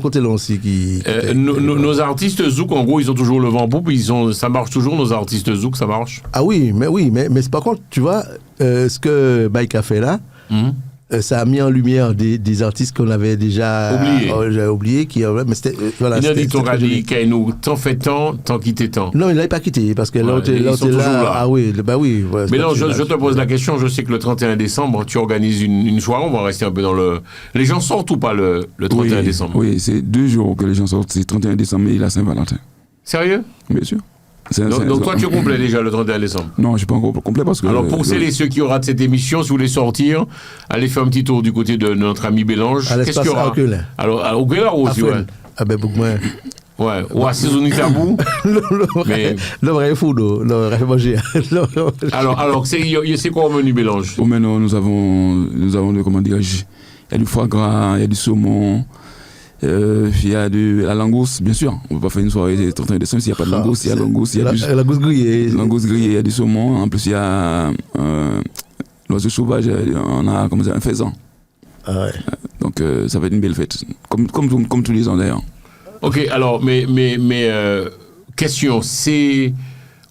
Speaker 3: Cotelon aussi
Speaker 2: nos artistes zouk, en gros, ils ont toujours le vent en poupe, ça marche toujours, nos artistes zouk, ça marche.
Speaker 3: Ah oui, mais par contre, tu vois, ce que Mike a fait là, ça a mis en lumière des artistes qu'on avait déjà oublié mais c'était voilà.
Speaker 2: Il a dit ton radis nous tant fait tant quitté tant.
Speaker 3: Non, il l'avait pas quitté parce que l'autre est là. Ah oui, bah oui. Ouais,
Speaker 2: mais non, je te pose la question. Je sais que le 31 décembre, tu organises une soirée. On va rester un peu dans le. Les gens sortent ou pas le 31 décembre?
Speaker 4: Oui, c'est 2 jours que les gens sortent. C'est 31 décembre et la Saint-Valentin.
Speaker 2: Sérieux?
Speaker 4: Bien sûr.
Speaker 2: Donc toi, tu es complet déjà le 31 décembre?
Speaker 4: Non, je ne suis pas encore complet parce que...
Speaker 2: Alors pour celles et ceux qui auront cette émission, si vous voulez sortir, allez faire un petit tour du côté de notre ami Bélange.
Speaker 3: Qu'est-ce qu'il y aura?
Speaker 2: Alors à Oguela aussi, ouais.
Speaker 3: Ah ben beaucoup moins.
Speaker 2: Ouais, ou à Saisonitabou.
Speaker 3: Le vrai fou, le vrai manger.
Speaker 2: Alors c'est quoi au menu Bélange?
Speaker 4: Au menu, nous avons comment dire, il y a du foie gras, il y a du saumon. Il y a de la langouste, bien sûr. On ne peut pas faire une soirée le 31 décembre s'il n'y a pas de langouste. Il y a langouste, il y a du
Speaker 3: langouste grillée.
Speaker 4: Langouste grillée, il y a du saumon. En plus, il y a l'oiseau sauvage, on a un faisan.
Speaker 3: Ah ouais.
Speaker 4: Donc, ça va être une belle fête. Comme tous les ans d'ailleurs.
Speaker 2: Ok, alors, mais question, c'est.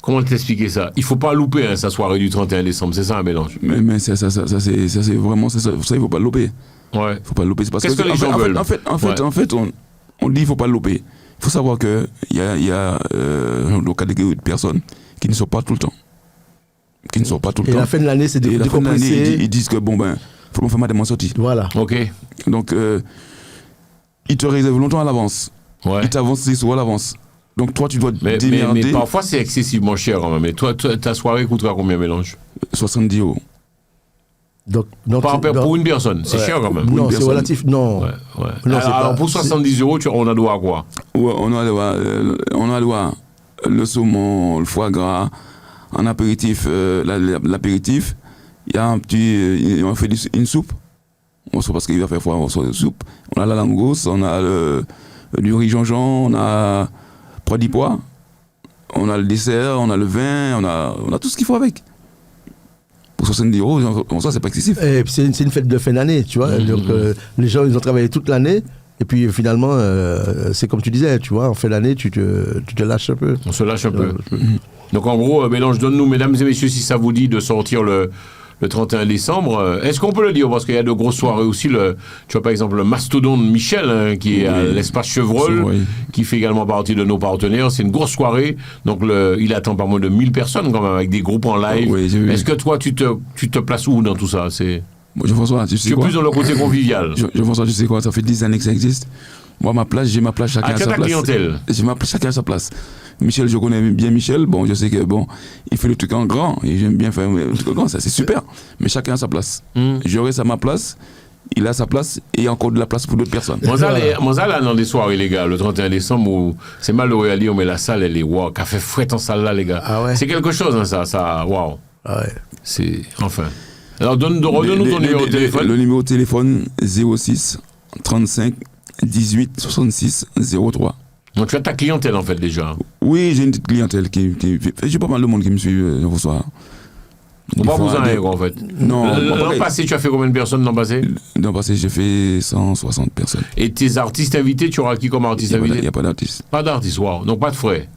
Speaker 2: Comment t'expliquer ça? Il ne faut pas louper sa soirée du 31 décembre, c'est ça un mélange?
Speaker 4: Mais ça c'est vraiment. Ça, il ne faut pas le louper.
Speaker 2: Ouais.
Speaker 4: Faut pas le louper. C'est parce
Speaker 2: Qu'est-ce que les gens veulent?
Speaker 4: En fait, on dit il faut pas le louper. Il faut savoir que il y a le catégorie de personnes qui ne sortent pas tout le temps.
Speaker 3: Et la fin de l'année, c'est
Speaker 4: Et la fin de l'année,
Speaker 3: décompresser.
Speaker 4: ils disent que bon ben, faut me faire ma sortie.
Speaker 3: Voilà.
Speaker 2: Ok.
Speaker 4: Donc ils te réservent longtemps à l'avance.
Speaker 2: Ouais.
Speaker 4: Ils t'avancent 6 mois à l'avance. Donc toi, tu dois te
Speaker 2: Mais
Speaker 4: démerder.
Speaker 2: parfois, c'est excessivement cher quand même. Mais toi, ta soirée coûtera combien, Mélange?
Speaker 4: 70 €.
Speaker 3: Donc,
Speaker 2: Pour une personne, c'est cher quand même.
Speaker 3: Non, c'est
Speaker 4: personne.
Speaker 3: relatif. Non.
Speaker 2: Ouais.
Speaker 3: Non, c'est
Speaker 2: Alors
Speaker 3: pas-
Speaker 2: pour 70 €, on a droit à quoi?
Speaker 4: Ouais, on a droit le saumon, le foie gras, en apéritif, l'apéritif. Il y a un petit, on fait une soupe. On sait parce qu'il va faire froid, on sort de soupe. On a la langouste, on a du riz jonjon, on a pois, on a le dessert, on a le vin, on a tout ce qu'il faut avec. Pour 70 €, on sait c'est pas excessif.
Speaker 3: Et puis c'est une fête de fin d'année, tu vois. Donc les gens, ils ont travaillé toute l'année. Et puis finalement, c'est comme tu disais, tu vois, en fin d'année, tu te lâches un peu.
Speaker 2: On se lâche un peu. Donc en gros, Mélange, donne-nous, mesdames et messieurs, si ça vous dit de sortir le 31 décembre. Est-ce qu'on peut le dire? Parce qu'il y a de grosses soirées aussi. Tu vois, par exemple, le Mastodonte Michel, hein, qui est à l'espace Chevreul,
Speaker 4: Oui.
Speaker 2: qui fait également partie de nos partenaires. C'est une grosse soirée. Donc, il attend pas moins de 1000 personnes, quand même, avec des groupes en live.
Speaker 4: Oui, j'ai vu.
Speaker 2: Est-ce que toi, tu te places où dans tout ça?
Speaker 4: Moi, Jean-François, tu sais
Speaker 2: Tu es
Speaker 4: quoi?
Speaker 2: plus dans le côté convivial.
Speaker 4: Jean-François, tu sais quoi? Ça fait 10 années que ça existe. Moi, j'ai ma place, chacun
Speaker 2: Ah,
Speaker 4: à
Speaker 2: tu as
Speaker 4: sa
Speaker 2: ta
Speaker 4: place.
Speaker 2: clientèle.
Speaker 4: Chacun à sa place. Michel, je connais bien Michel. Bon, je sais que bon, il fait le truc en grand et j'aime bien faire le truc en grand, ça c'est super. Mais chacun a sa place. J'aurai ma place, il a sa place et il y a encore de la place pour d'autres personnes.
Speaker 2: Moi, ça, là, dans des soirées, les gars, le 31 décembre, où c'est malheureux à dire, mais la salle, elle est waouh, qu'a fait fouette en salle là, les gars.
Speaker 3: Ah ouais.
Speaker 2: C'est quelque chose, hein, ça, waouh.
Speaker 3: Ah ouais.
Speaker 2: C'est, enfin. Alors, redonne-nous ton numéro de téléphone.
Speaker 4: Le numéro de téléphone 06 35 18 66 03.
Speaker 2: Donc, tu as ta clientèle, en fait, déjà.
Speaker 4: Oui, j'ai une petite clientèle j'ai pas mal de monde qui me suit, Jean-François.
Speaker 2: On va vous en aller, quoi, en fait.
Speaker 4: Non,
Speaker 2: L'an passé, tu as fait combien de personnes l'an passé?
Speaker 4: L'an passé, j'ai fait 160 personnes.
Speaker 2: Et tes artistes invités, tu auras qui comme artiste
Speaker 4: Il n'y
Speaker 2: invité?
Speaker 4: a pas d'artiste.
Speaker 2: Pas d'artiste, waouh. Donc, pas de frais.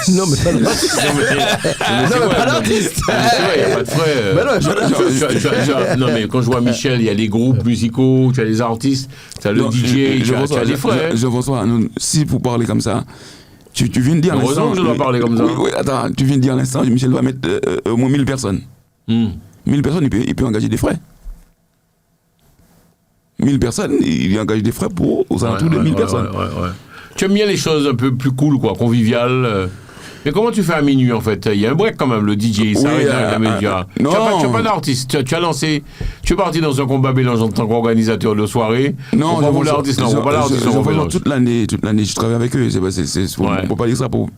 Speaker 3: Non, mais pas
Speaker 2: Non, mais
Speaker 3: pas d'artiste.
Speaker 2: C'est vrai, il n'y a pas de frais.
Speaker 3: Mais non,
Speaker 2: Non, mais quand je vois Michel, il y a les groupes musicaux, tu as les artistes, tu as le
Speaker 4: Non,
Speaker 2: DJ, tu as des frais.
Speaker 4: Jean-François, si vous parlez comme ça, tu viens de dire à
Speaker 2: Heureusement
Speaker 4: l'instant.
Speaker 2: que je dois parler comme ça.
Speaker 4: Oui, attends, tu viens de dire à l'instant, Michel va mettre au moins 1000 personnes. 1000 personnes, il peut engager des frais. 1000 personnes, il engage des frais aux alentours de 1000 personnes.
Speaker 2: Ouais. Tu aimes bien les choses un peu plus cool, quoi, conviviales. Mais comment tu fais à minuit, en fait? Il y a un break quand même, le DJ, il s'arrête avec la média.
Speaker 4: non.
Speaker 2: Tu n'as pas d'artiste. Tu as lancé. Tu es parti dans un combat Mélange en tant qu'organisateur de soirée.
Speaker 4: Non,
Speaker 2: pas l'artiste, non, pas l'artiste.
Speaker 4: toute l'année, je travaille avec eux. On ne peut pas dire ça pour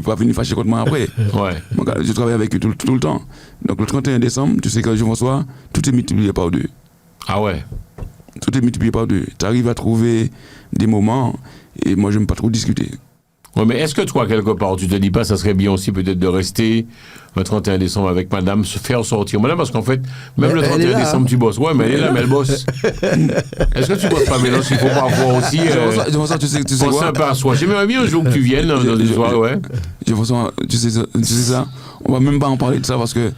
Speaker 4: pas venir fâcher contre moi après.
Speaker 2: Ouais.
Speaker 4: Je travaille avec eux tout le temps. Donc le 31 décembre, tu sais que Jean-François, tout est multiplié par 2.
Speaker 2: Ah ouais.
Speaker 4: Tout est multiplié par 2. Tu arrives à trouver des moments, et moi, je n'aime pas trop discuter.
Speaker 2: Ouais, mais est-ce que toi, quelque part, tu te dis pas, ça serait bien aussi peut-être de rester le 31 décembre avec madame, se faire sortir madame, parce qu'en fait, même le 31 décembre, tu bosses. Ouais, mais elle est là, mais elle bosse. Est-ce que tu bosses pas, Mélange? Il faut pas avoir aussi.
Speaker 4: Jean-François, tu sais
Speaker 2: penser
Speaker 4: quoi?
Speaker 2: un peu à soi. J'aimerais bien un jour que tu viennes dans une soirée, ouais.
Speaker 4: Jean-François, tu sais ça? On va même pas en parler de ça parce que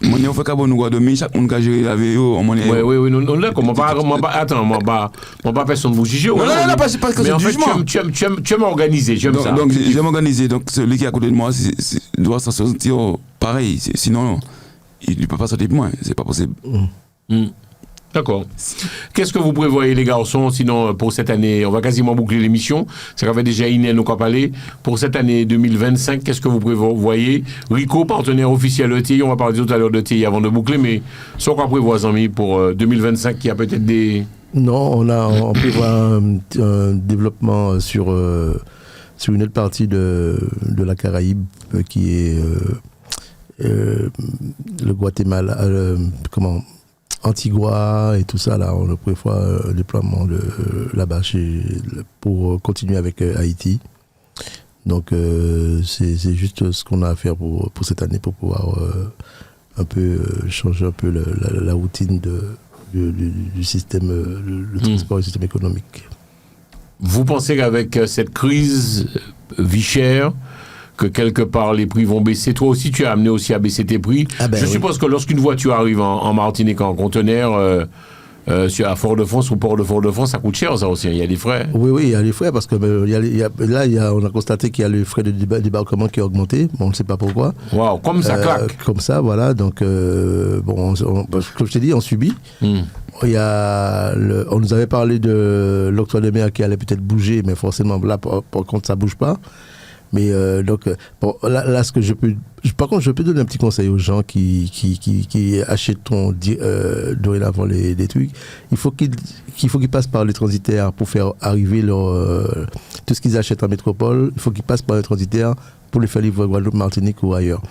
Speaker 4: on fait qu'à bon nous dormir, chaque monde qui a géré la VO, on est.
Speaker 2: Oui, non, là, attends, moi, pas personne vous juger.
Speaker 4: Non, pas que c'est
Speaker 2: en
Speaker 4: du
Speaker 2: fait,
Speaker 4: jugement.
Speaker 2: tu aimes organiser, j'aime ça.
Speaker 4: Donc, j'aime organiser. Donc, celui qui est à côté de moi doit s'en sortir pareil. Sinon, il ne peut pas sortir pour moi. C'est pas possible.
Speaker 2: D'accord. Qu'est-ce que vous prévoyez, les garçons, sinon, pour cette année? On va quasiment boucler l'émission. Ça qu'avait déjà Inès nous parlé. Pour cette année 2025, qu'est-ce que vous prévoyez? Rico, partenaire officiel ETI, on va parler tout à l'heure d'ETI avant de boucler, mais ce qu'on prévoit, amis, pour 2025, qui a peut-être des...
Speaker 3: Non, on prévoit un développement sur une autre partie de la Caraïbe qui est le Guatemala, Antigua et tout ça. Là, on prévoit un déploiement là-bas pour continuer avec Haïti. Donc, c'est juste ce qu'on a à faire pour cette année pour pouvoir un peu changer un peu la routine du système, le transport et le système économique.
Speaker 2: Vous pensez qu'avec cette crise vie chère, que quelque part les prix vont baisser? Toi aussi, tu as amené aussi à baisser tes prix. Je suppose que lorsqu'une voiture arrive en Martinique en conteneur, à Fort-de-France ou Port de Fort-de-France, ça coûte cher ça aussi, il y a des frais.
Speaker 3: Oui, il y a les frais parce que on a constaté qu'il y a le frais de débarquement qui a augmenté. Bon, on ne sait pas pourquoi.
Speaker 2: Waouh, comme ça claque.
Speaker 3: Comme ça, voilà. Donc, comme je t'ai dit, on subit. Il y a on nous avait parlé de l'octroi de mer qui allait peut-être bouger, mais forcément, là, par contre, ça ne bouge pas. Mais là, ce que je peux... Par contre, je peux donner un petit conseil aux gens qui achèteront dorénavant les trucs. Il faut qu'ils passent par les transitaires pour faire arriver tout ce qu'ils achètent en métropole. Il faut qu'ils passent par les transitaires pour les faire livrer Guadeloupe, Martinique ou ailleurs.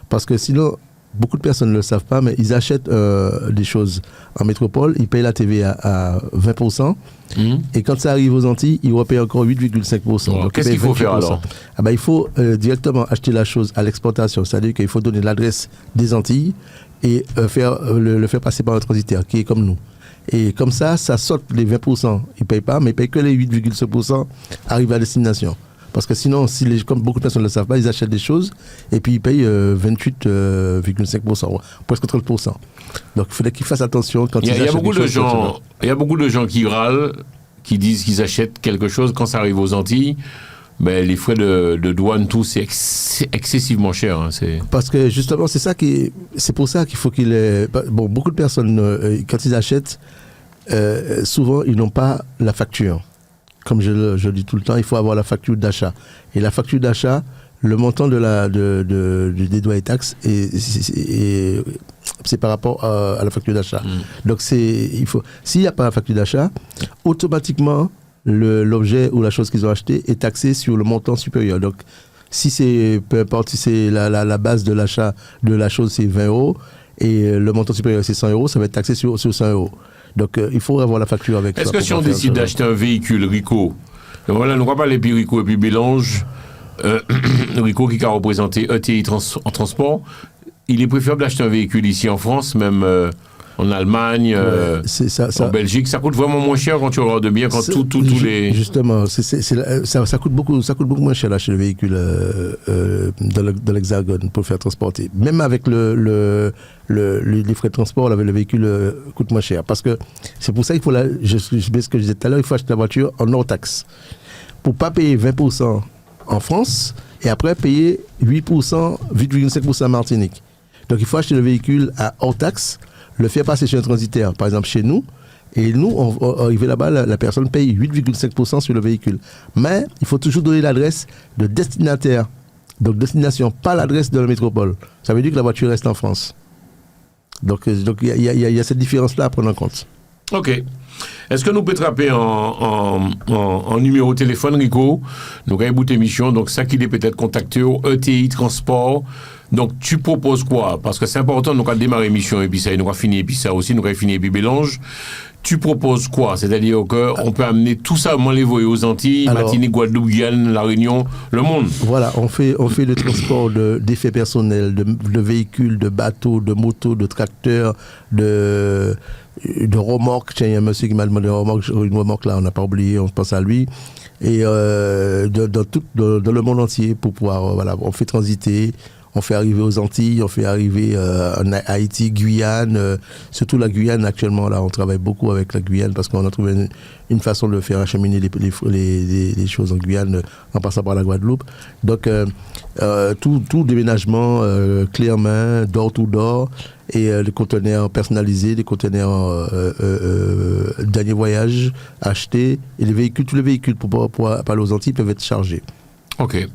Speaker 3: Parce que sinon... Beaucoup de personnes ne le savent pas, mais ils achètent des choses en métropole, ils payent la TVA à 20%, et quand ça arrive aux Antilles, ils repayent encore 8,5%.
Speaker 2: Alors, qu'est-ce qu'il faut faire alors ?
Speaker 3: Il faut directement acheter la chose à l'exportation, c'est-à-dire qu'il faut donner l'adresse des Antilles et le faire passer par un transitaire qui est comme nous. Et comme ça saute les 20%, ils ne payent pas, mais ils payent que les 8,5% arrivent à destination. Parce que sinon, comme beaucoup de personnes ne le savent pas, ils achètent des choses et puis ils payent 28,5%, presque 30%. Donc il faudrait qu'ils fassent attention quand ils achètent des choses.
Speaker 2: Il y a beaucoup de gens qui râlent, qui disent qu'ils achètent quelque chose quand ça arrive aux Antilles. Mais les frais de douane, tout, c'est excessivement cher. Hein,
Speaker 3: Parce que justement, c'est pour ça qu'il faut qu'il ait... Bon, beaucoup de personnes, quand ils achètent, souvent, ils n'ont pas la facture. Comme je dis tout le temps, il faut avoir la facture d'achat. Et la facture d'achat, le montant des droits et taxes, c'est par rapport à la facture d'achat. Donc, s'il n'y a pas la facture d'achat, automatiquement, l'objet ou la chose qu'ils ont acheté est taxé sur le montant supérieur. Donc, peu importe si c'est la base de l'achat de la chose, c'est 20 € et le montant supérieur, c'est 100 €, ça va être taxé sur 100 €. Donc, il faut avoir la facture avec ça.
Speaker 2: Est-ce que si on décide d'acheter un véhicule Rico, voilà, nous ne pas les puis Rico et puis Bélange, Rico qui a représenté ETI en transport, il est préférable d'acheter un véhicule ici en France, même en Allemagne, en Belgique. Ça coûte vraiment moins cher quand tu regardes bien, quand tous les...
Speaker 3: Justement, ça coûte beaucoup moins cher d'acheter le véhicule dans l'Hexagone pour le faire transporter. Même avec les frais de transport, le véhicule coûte moins cher. Parce que c'est pour ça qu'il faut, ce que je disais tout à l'heure, il faut acheter la voiture en hors taxe. Pour ne pas payer 20% en France et après payer 8,5% en Martinique. Donc il faut acheter le véhicule à hors taxe, le faire passer chez un transitaire, par exemple chez nous, et nous, arrivé là-bas, la personne paye 8,5% sur le véhicule. Mais il faut toujours donner l'adresse de destinataire. Donc destination, pas l'adresse de la métropole. Ça veut dire que la voiture reste en France. Donc il y a cette différence-là à prendre en compte.
Speaker 2: Ok. Est-ce que nous pouvons trapper en numéro de téléphone, Rico? Nous avons une bout d'émission, donc ça qui est peut-être contacté au ETI Transport. Donc tu proposes quoi? Parce que c'est important, nous avons démarré l'émission et puis ça, nous avons fini et puis ça aussi, nous avons fini et puis Bélange. Tu proposes quoi? C'est-à-dire qu'on peut amener tout ça, les voyer aux Antilles, Martinique, Guadeloupe, Guyane, La Réunion, le monde. Voilà,
Speaker 3: on fait le transport d'effets personnels, de véhicules, de bateaux, de motos, de tracteurs, de remorques. Tiens, il y a un monsieur qui m'a demandé une remorque là, on n'a pas oublié, on pense à lui. Et dans le monde entier pour pouvoir, on fait transiter. On fait arriver aux Antilles, on fait arriver en Haïti, Guyane, surtout la Guyane actuellement. Là, on travaille beaucoup avec la Guyane parce qu'on a trouvé une façon de faire acheminer les choses en Guyane en passant par la Guadeloupe. Donc, tout déménagement clé en main, door-to-door, et les conteneurs personnalisés, les conteneurs dernier voyage achetés, et tous les véhicules pour aller aux Antilles peuvent être chargés.
Speaker 2: Ok.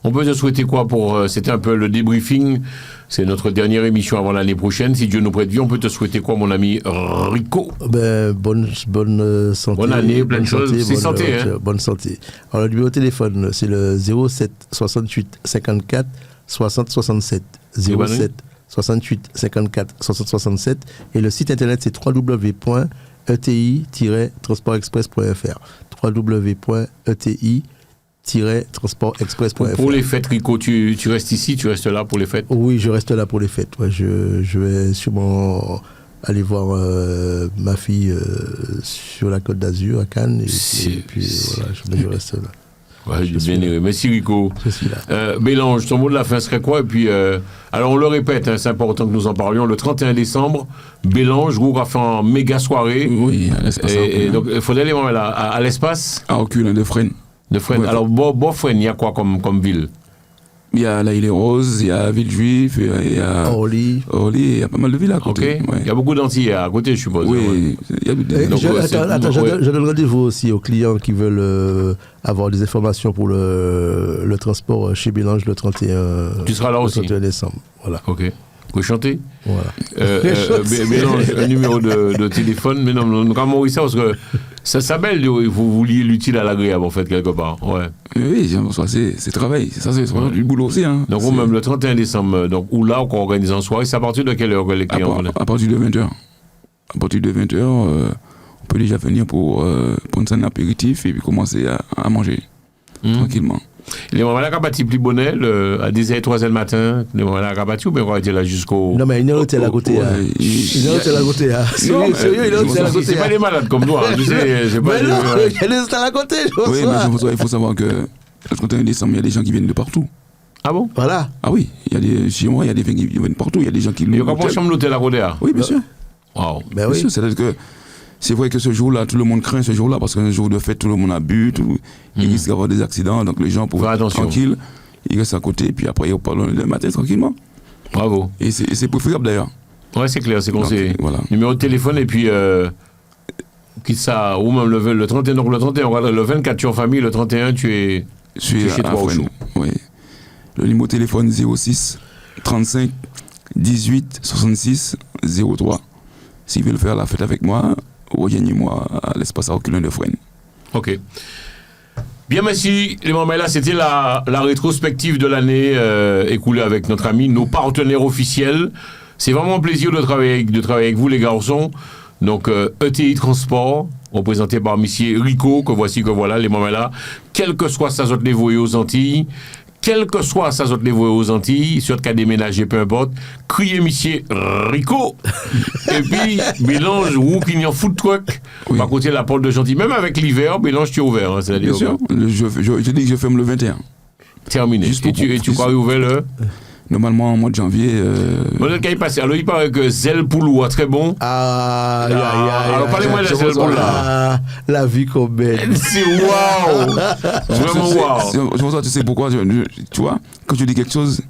Speaker 2: On peut te souhaiter quoi c'était un peu le débriefing, c'est notre dernière émission avant l'année prochaine. Si Dieu nous prête vie, on peut te souhaiter quoi, mon ami Rico?
Speaker 3: Bonne santé.
Speaker 2: Bonne année, plein de choses. C'est santé, hein?
Speaker 3: Bonne santé. Alors, le numéro de téléphone, c'est le 07 68 54 60 67. 07 68 54 60 67. Et le site internet, c'est www.eti-transportexpress.fr. www.eti-transportexpress.fr.
Speaker 2: Pour les fêtes, Rico, tu restes ici, tu restes là pour les fêtes?
Speaker 3: Oui, je reste là pour les fêtes. Ouais, je vais sûrement aller voir ma fille sur la Côte d'Azur, à Cannes. Et puis voilà, je reste là.
Speaker 2: Ouais, bien aimé. Merci Rico.
Speaker 3: Je suis là.
Speaker 2: Bélange, ton mot de la fin serait quoi? Et puis, alors on le répète, hein, c'est important que nous en parlions. Le 31 décembre, Bélange, Roux a fait en méga soirée.
Speaker 4: Oui, à l'espace.
Speaker 2: Et donc, il faudrait aller à l'espace
Speaker 4: À Ocul, de Fresnes.
Speaker 2: de Fresnes.
Speaker 4: Ouais.
Speaker 2: Alors, Fresnes, il y a quoi comme ville?
Speaker 4: Il y a la Île-et-Rose, il y a Villejuif, il y a
Speaker 3: Orly.
Speaker 4: Orly, il y a pas mal de villes à
Speaker 2: Ok.
Speaker 4: côté. Ouais.
Speaker 2: Il y a beaucoup d'Antillais à côté, je suppose. Ouais.
Speaker 4: Oui, il y a
Speaker 3: Et
Speaker 2: Donc, ouais, c'est-
Speaker 3: attends,
Speaker 2: ouais.
Speaker 3: je donne rendez-vous aussi aux clients qui veulent avoir des informations pour le transport chez Bélange le 31,
Speaker 2: Tu seras là
Speaker 3: le
Speaker 2: aussi.
Speaker 3: 31 décemembre. Voilà.
Speaker 2: Ok. Vous pouvez chanter?
Speaker 3: Voilà.
Speaker 2: Bélange, un numéro de téléphone. Mais non, nous avons Maurice, parce que ça s'appelle, vous liez l'utile à l'agréable, en fait, quelque part. Ouais.
Speaker 4: Oui, c'est travail. C'est ça, c'est du boulot aussi. Hein.
Speaker 2: Donc, même le 31 décembre, donc, où là, on organise en soirée, c'est à partir de quelle heure que les clients viennent?
Speaker 4: À partir de 20h. À partir de 20h, on peut déjà venir pour prendre un apéritif et puis commencer à manger tranquillement.
Speaker 2: Les moments là, quand plus bonnet, à 10h, 3h le matin, les moments là, quand ou bien on va dire là jusqu'au.
Speaker 3: Non, mais il y a un hôtel à côté. hein.
Speaker 4: Ouais,
Speaker 3: Il y a un hôtel à côté. hein.
Speaker 4: Non,
Speaker 3: Sérieux, il y a un hôtel à côté.
Speaker 2: C'est pas
Speaker 3: hein.
Speaker 2: des malades comme toi, hein, tu sais, c'est pas
Speaker 3: Mais
Speaker 2: des-
Speaker 3: non,
Speaker 2: ouais.
Speaker 3: il y a des hôtels à côté, je
Speaker 4: Oui,
Speaker 3: reçois.
Speaker 4: mais Jean-François, il faut savoir que le 31 décembre, il y a des gens qui viennent de partout.
Speaker 2: Ah bon?
Speaker 3: Voilà.
Speaker 4: Ah oui, chez moi, il y a des gens qui viennent partout. Il y a des gens qui
Speaker 2: Il y a
Speaker 4: louent
Speaker 2: pas
Speaker 4: l'hôtel.
Speaker 2: chambre l'hôtel à côté là?
Speaker 4: Oui, bien sûr.
Speaker 2: Wow.
Speaker 3: Ben
Speaker 4: Bien
Speaker 3: oui.
Speaker 4: sûr, c'est-à-dire que c'est vrai que ce jour-là, tout le monde craint ce jour-là parce qu'un jour de fête, tout le monde a bu, il risque d'avoir des accidents, donc les gens pour
Speaker 2: Faire
Speaker 4: être
Speaker 2: attention.
Speaker 4: tranquilles, ils restent à côté, puis après ils parlent le matin tranquillement.
Speaker 2: Bravo.
Speaker 4: Et c'est préférable d'ailleurs.
Speaker 2: Ouais, c'est clair, c'est
Speaker 4: Donc,
Speaker 2: conseillé.
Speaker 4: voilà.
Speaker 2: Numéro de téléphone et puis. Quitte ça, ou même le 31, donc le 31, voilà, le 24 tu es en famille, le 31 tu es.
Speaker 4: Je suis
Speaker 2: Tu es chez toi au
Speaker 4: Fresnes. Oui. Le numéro de téléphone 06 35 18 66 03. S'ils veulent faire la fête avec moi, rejoignez-moi à l'espace Arculin de Fresnes.
Speaker 2: Ok. Bien, merci. Les moments là, c'était la rétrospective de l'année écoulée avec notre ami, nos partenaires officiels. C'est vraiment un plaisir de travailler avec vous, les garçons. Donc, ETI Transport, représenté par monsieur Rico, que voilà, les moments là. Quel que soit sa zone dévouée aux Antilles, quel que soit sa zone dévouée aux Antilles, sur le cas déménager, peu importe, criez monsieur Rico. Et puis, Bélange, ou qu'il y a un food truck,
Speaker 4: Oui.
Speaker 2: à côté de la porte de Gentil. Même avec l'hiver, Bélange, tu es ouvert. Hein, c'est-à-dire,
Speaker 4: Bien sûr, je dis que je ferme le 21.
Speaker 2: terminé.
Speaker 4: Juste
Speaker 2: Et
Speaker 4: pour
Speaker 2: tu
Speaker 4: qu'on
Speaker 2: crois ouvert le.
Speaker 4: Normalement, au mois de janvier.
Speaker 2: Voilà le cas est passé. Alors, il paraît que Zel Pouloua, très bon.
Speaker 3: Ah,
Speaker 2: alors, parlez-moi de la selle pour là.
Speaker 3: La vie qu'on mène.
Speaker 2: C'est waouh! Vraiment waouh!
Speaker 4: Jean-François, tu sais pourquoi tu vois, quand tu dis quelque chose,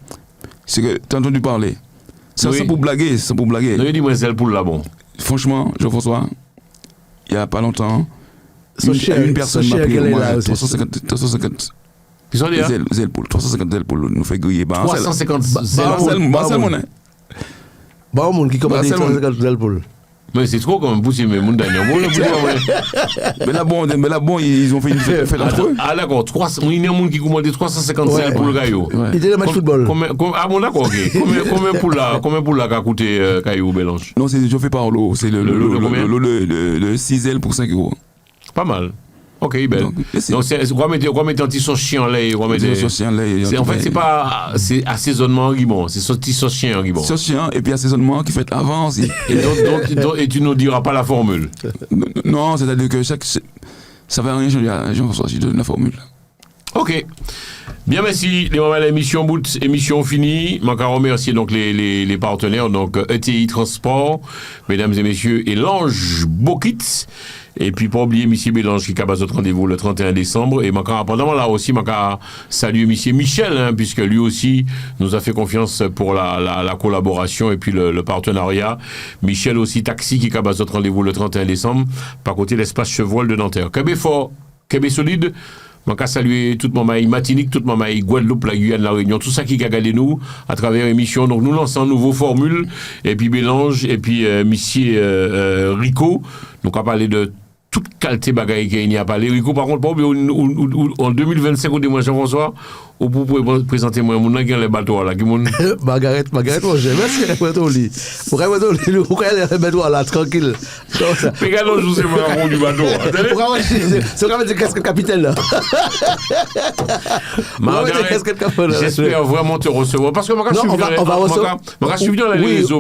Speaker 4: c'est que tu as entendu parler. C'est
Speaker 2: Oui.
Speaker 4: ça pour blaguer, c'est pour blaguer.
Speaker 2: Non, il dit moi Zel Pouloua, bon.
Speaker 4: Franchement, Jean-François, il n'y a pas longtemps,
Speaker 3: Son chien,
Speaker 4: une personne
Speaker 3: son
Speaker 4: m'a
Speaker 3: chien
Speaker 4: pris au
Speaker 3: qu'elle est
Speaker 4: moins
Speaker 3: là aussi.
Speaker 4: 350
Speaker 2: Qui sont là?
Speaker 4: zèles poules, 350 zèles poules, nous fait griller.
Speaker 2: 350 Zel
Speaker 3: bah,
Speaker 2: Pouloua.
Speaker 4: Marcel Monet.
Speaker 3: Bon, monde qui commande
Speaker 4: Bah, c'est
Speaker 3: 350 zèles poules.
Speaker 2: Mais c'est trop quand même poussé, mais mon dernier.
Speaker 4: Mais là, bon, ils ont fait une fête entre eux.
Speaker 2: Ah, d'accord. Il y a un monde qui commande 350 Zel pour le gaillot.
Speaker 4: Ouais.
Speaker 3: Il était le match football.
Speaker 2: Ah, bon, d'accord, ok. Combien pour la qu'a coûté Caillou Bélange?
Speaker 4: Non, je fais par lot. C'est le
Speaker 2: lot de combien?
Speaker 4: de 6 ailes pour 5 €.
Speaker 2: Pas mal. Ok, belle.
Speaker 4: Donc,
Speaker 2: Donc, on va mettre un petit sauce chien en lait.
Speaker 4: En
Speaker 2: fait, c'est pas. C'est assaisonnement en guimont. C'est ce petit sauce chien en guimont.
Speaker 4: Sauce chien, et puis assaisonnement qui fait avant aussi.
Speaker 2: Et tu nous diras pas la formule.
Speaker 4: Non, c'est-à-dire que ça va rien changer à Jean-François, je donne la formule.
Speaker 2: Ok. Bien, merci. Les moments de l'émission bout, émission finie. Je remercier donc les partenaires, donc ETI Transport, mesdames et messieurs, et l'Ange Bokit. Et puis, pas oublier M. Bélange qui a notre rendez-vous le 31 décembre. Et pendant là aussi, saluer M. Michel, hein, puisque lui aussi nous a fait confiance pour la collaboration et puis le partenariat. Michel aussi, taxi qui a notre rendez-vous le 31 décembre, par côté l'espace Chevrol de Nanterre. Québec fort, Québec solide. Je saluer toute ma maille Martinique, toute ma maille Guadeloupe, la Guyane, la Réunion, tout ça qui a gagné nous à travers l'émission. Donc nous lançons une nouvelle formule, et puis Bélange, et puis monsieur Rico. Donc on va parler de toute qualité bagaille qu'il y a parlé. Rico, par contre, pas oublier, en 2025, au dimanche Jean-François, vous pouvez présenter moi, mon gars, les bateaux là, qui m'ont.
Speaker 3: Margaret, mon cher, merci pour répondre au lit. Pour répondre au lit, vous pouvez aller remettre là, tranquille,
Speaker 2: Regarde, je vous ai pas du bateau.
Speaker 3: C'est quand même des casquettes capitaine là.
Speaker 2: Margaret, j'espère vraiment te recevoir. Parce que moi, quand je suis dans les réseaux,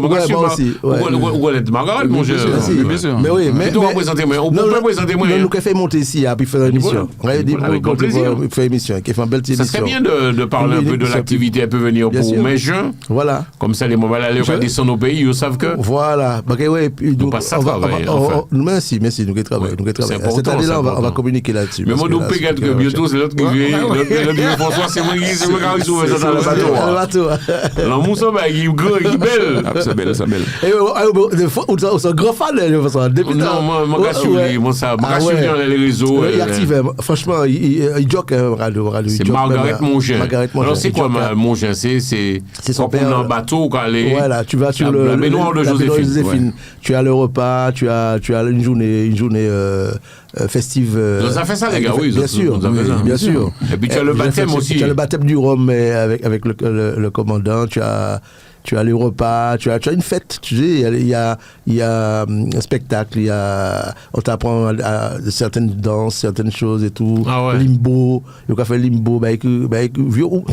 Speaker 2: Margaret, mon cher.
Speaker 3: Bien sûr. Mais oui, mais.
Speaker 2: Tu dois présenter moi. On peut pas présenter moi.
Speaker 3: Nous nous fait monter ici, puis faire une émission.
Speaker 2: Avec grand plaisir.
Speaker 3: Faire une émission, qui fait une belle émission.
Speaker 2: Ça serait bien de parler un peu de l'activité, elle peut venir pour mes jeunes.
Speaker 3: Voilà.
Speaker 2: Comme ça, les moments là, ils vont descendre au pays, ils savent que.
Speaker 3: Voilà.
Speaker 2: Nous pas ça travailler.
Speaker 3: Merci, nous travaillons. Cette année-là, on va communiquer là-dessus.
Speaker 2: Mais moi, nous pégates que bientôt, c'est l'autre qui vient. L'autre François, c'est moi qui sauve ça dans le bateau. Non, mon sang, il est belle.
Speaker 4: C'est belle.
Speaker 3: On sont grands fans,
Speaker 2: non, moi, je suis dans les réseaux.
Speaker 3: Il est actif, franchement, il joke,
Speaker 2: c'est Margaret Mongin. Alors, c'est quoi Mongin? C'est son père. Dans le bateau, quand elle est.
Speaker 3: Voilà, tu vas sur la baignoire de Joséphine. Tu as le repas, tu as une journée festive.
Speaker 2: Vous avez fait ça, les gars, oui.
Speaker 3: Bien sûr.
Speaker 2: Et puis tu as le baptême aussi.
Speaker 3: Tu as le baptême du rhum avec le commandant, tu as les repas, tu as une fête, tu sais, il y a un spectacle, on t'apprend à certaines danses, certaines choses et tout.
Speaker 2: Ah ouais.
Speaker 3: Limbo, il y a fait limbo, vieux, ou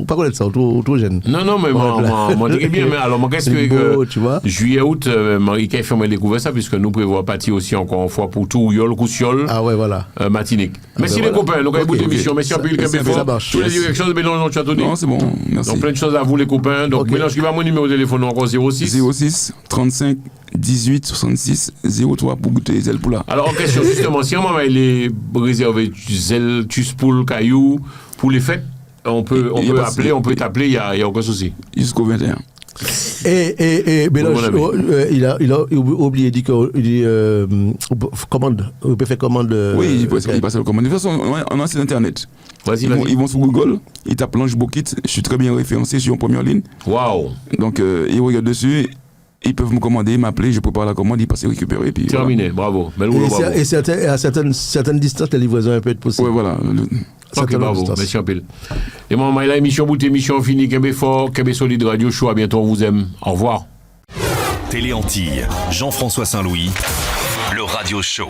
Speaker 3: pas connaître ça, trop jeune.
Speaker 2: Non, mais moi, je dirais bien, mais alors, moi, qu'est-ce que,
Speaker 3: tu vois?
Speaker 2: Juillet, août, Marie-Kay a fait découvrir ça, puisque nous prévoyons partir aussi encore une fois pour tout, Yol, Coussiol.
Speaker 3: Ah ouais, voilà.
Speaker 2: Matinique. Merci les copains, nous avons beaucoup d'émissions, merci un peu, tu voulais dire quelque chose, mais non, tu as tout dit.
Speaker 4: Non, c'est bon, merci.
Speaker 2: Donc, plein de choses à vous, les copains. Donc, mélange qui va mon numéro de téléphone encore
Speaker 4: 06 35 18 66 03 pour goûter Zelle Poula.
Speaker 2: Alors, en question, justement, si un moment il est réservé Zelle, Tuspoul, Caillou, pour les fêtes, on peut appeler, on peut t'appeler, il n'y a aucun souci.
Speaker 4: Jusqu'au 21.
Speaker 3: Et Mélange, il a oublié, il dit commande, on peut faire commande.
Speaker 4: Oui, il passe la commande. De toute façon, on a un site internet. Ils vont sur Google, ils tapent Lange Bokit, je suis très bien référencé sur une première ligne.
Speaker 2: Waouh!
Speaker 4: Donc, ils regardent dessus, ils peuvent me commander, m'appeler, je prépare la commande, ils passent récupérer. Puis
Speaker 2: terminé,
Speaker 4: voilà.
Speaker 2: bravo. Bravo.
Speaker 3: Et à certaines distances, la livraison peut être possible.
Speaker 4: Oui, voilà.
Speaker 2: Ok, bravo, merci un peu. Et moi, la émission bout, émission finie, Kébé fort, Kébé solide, radio show, à bientôt, on vous aime. Au revoir.
Speaker 1: Télé Antilles, Jean-François Saint-Louis, le radio show.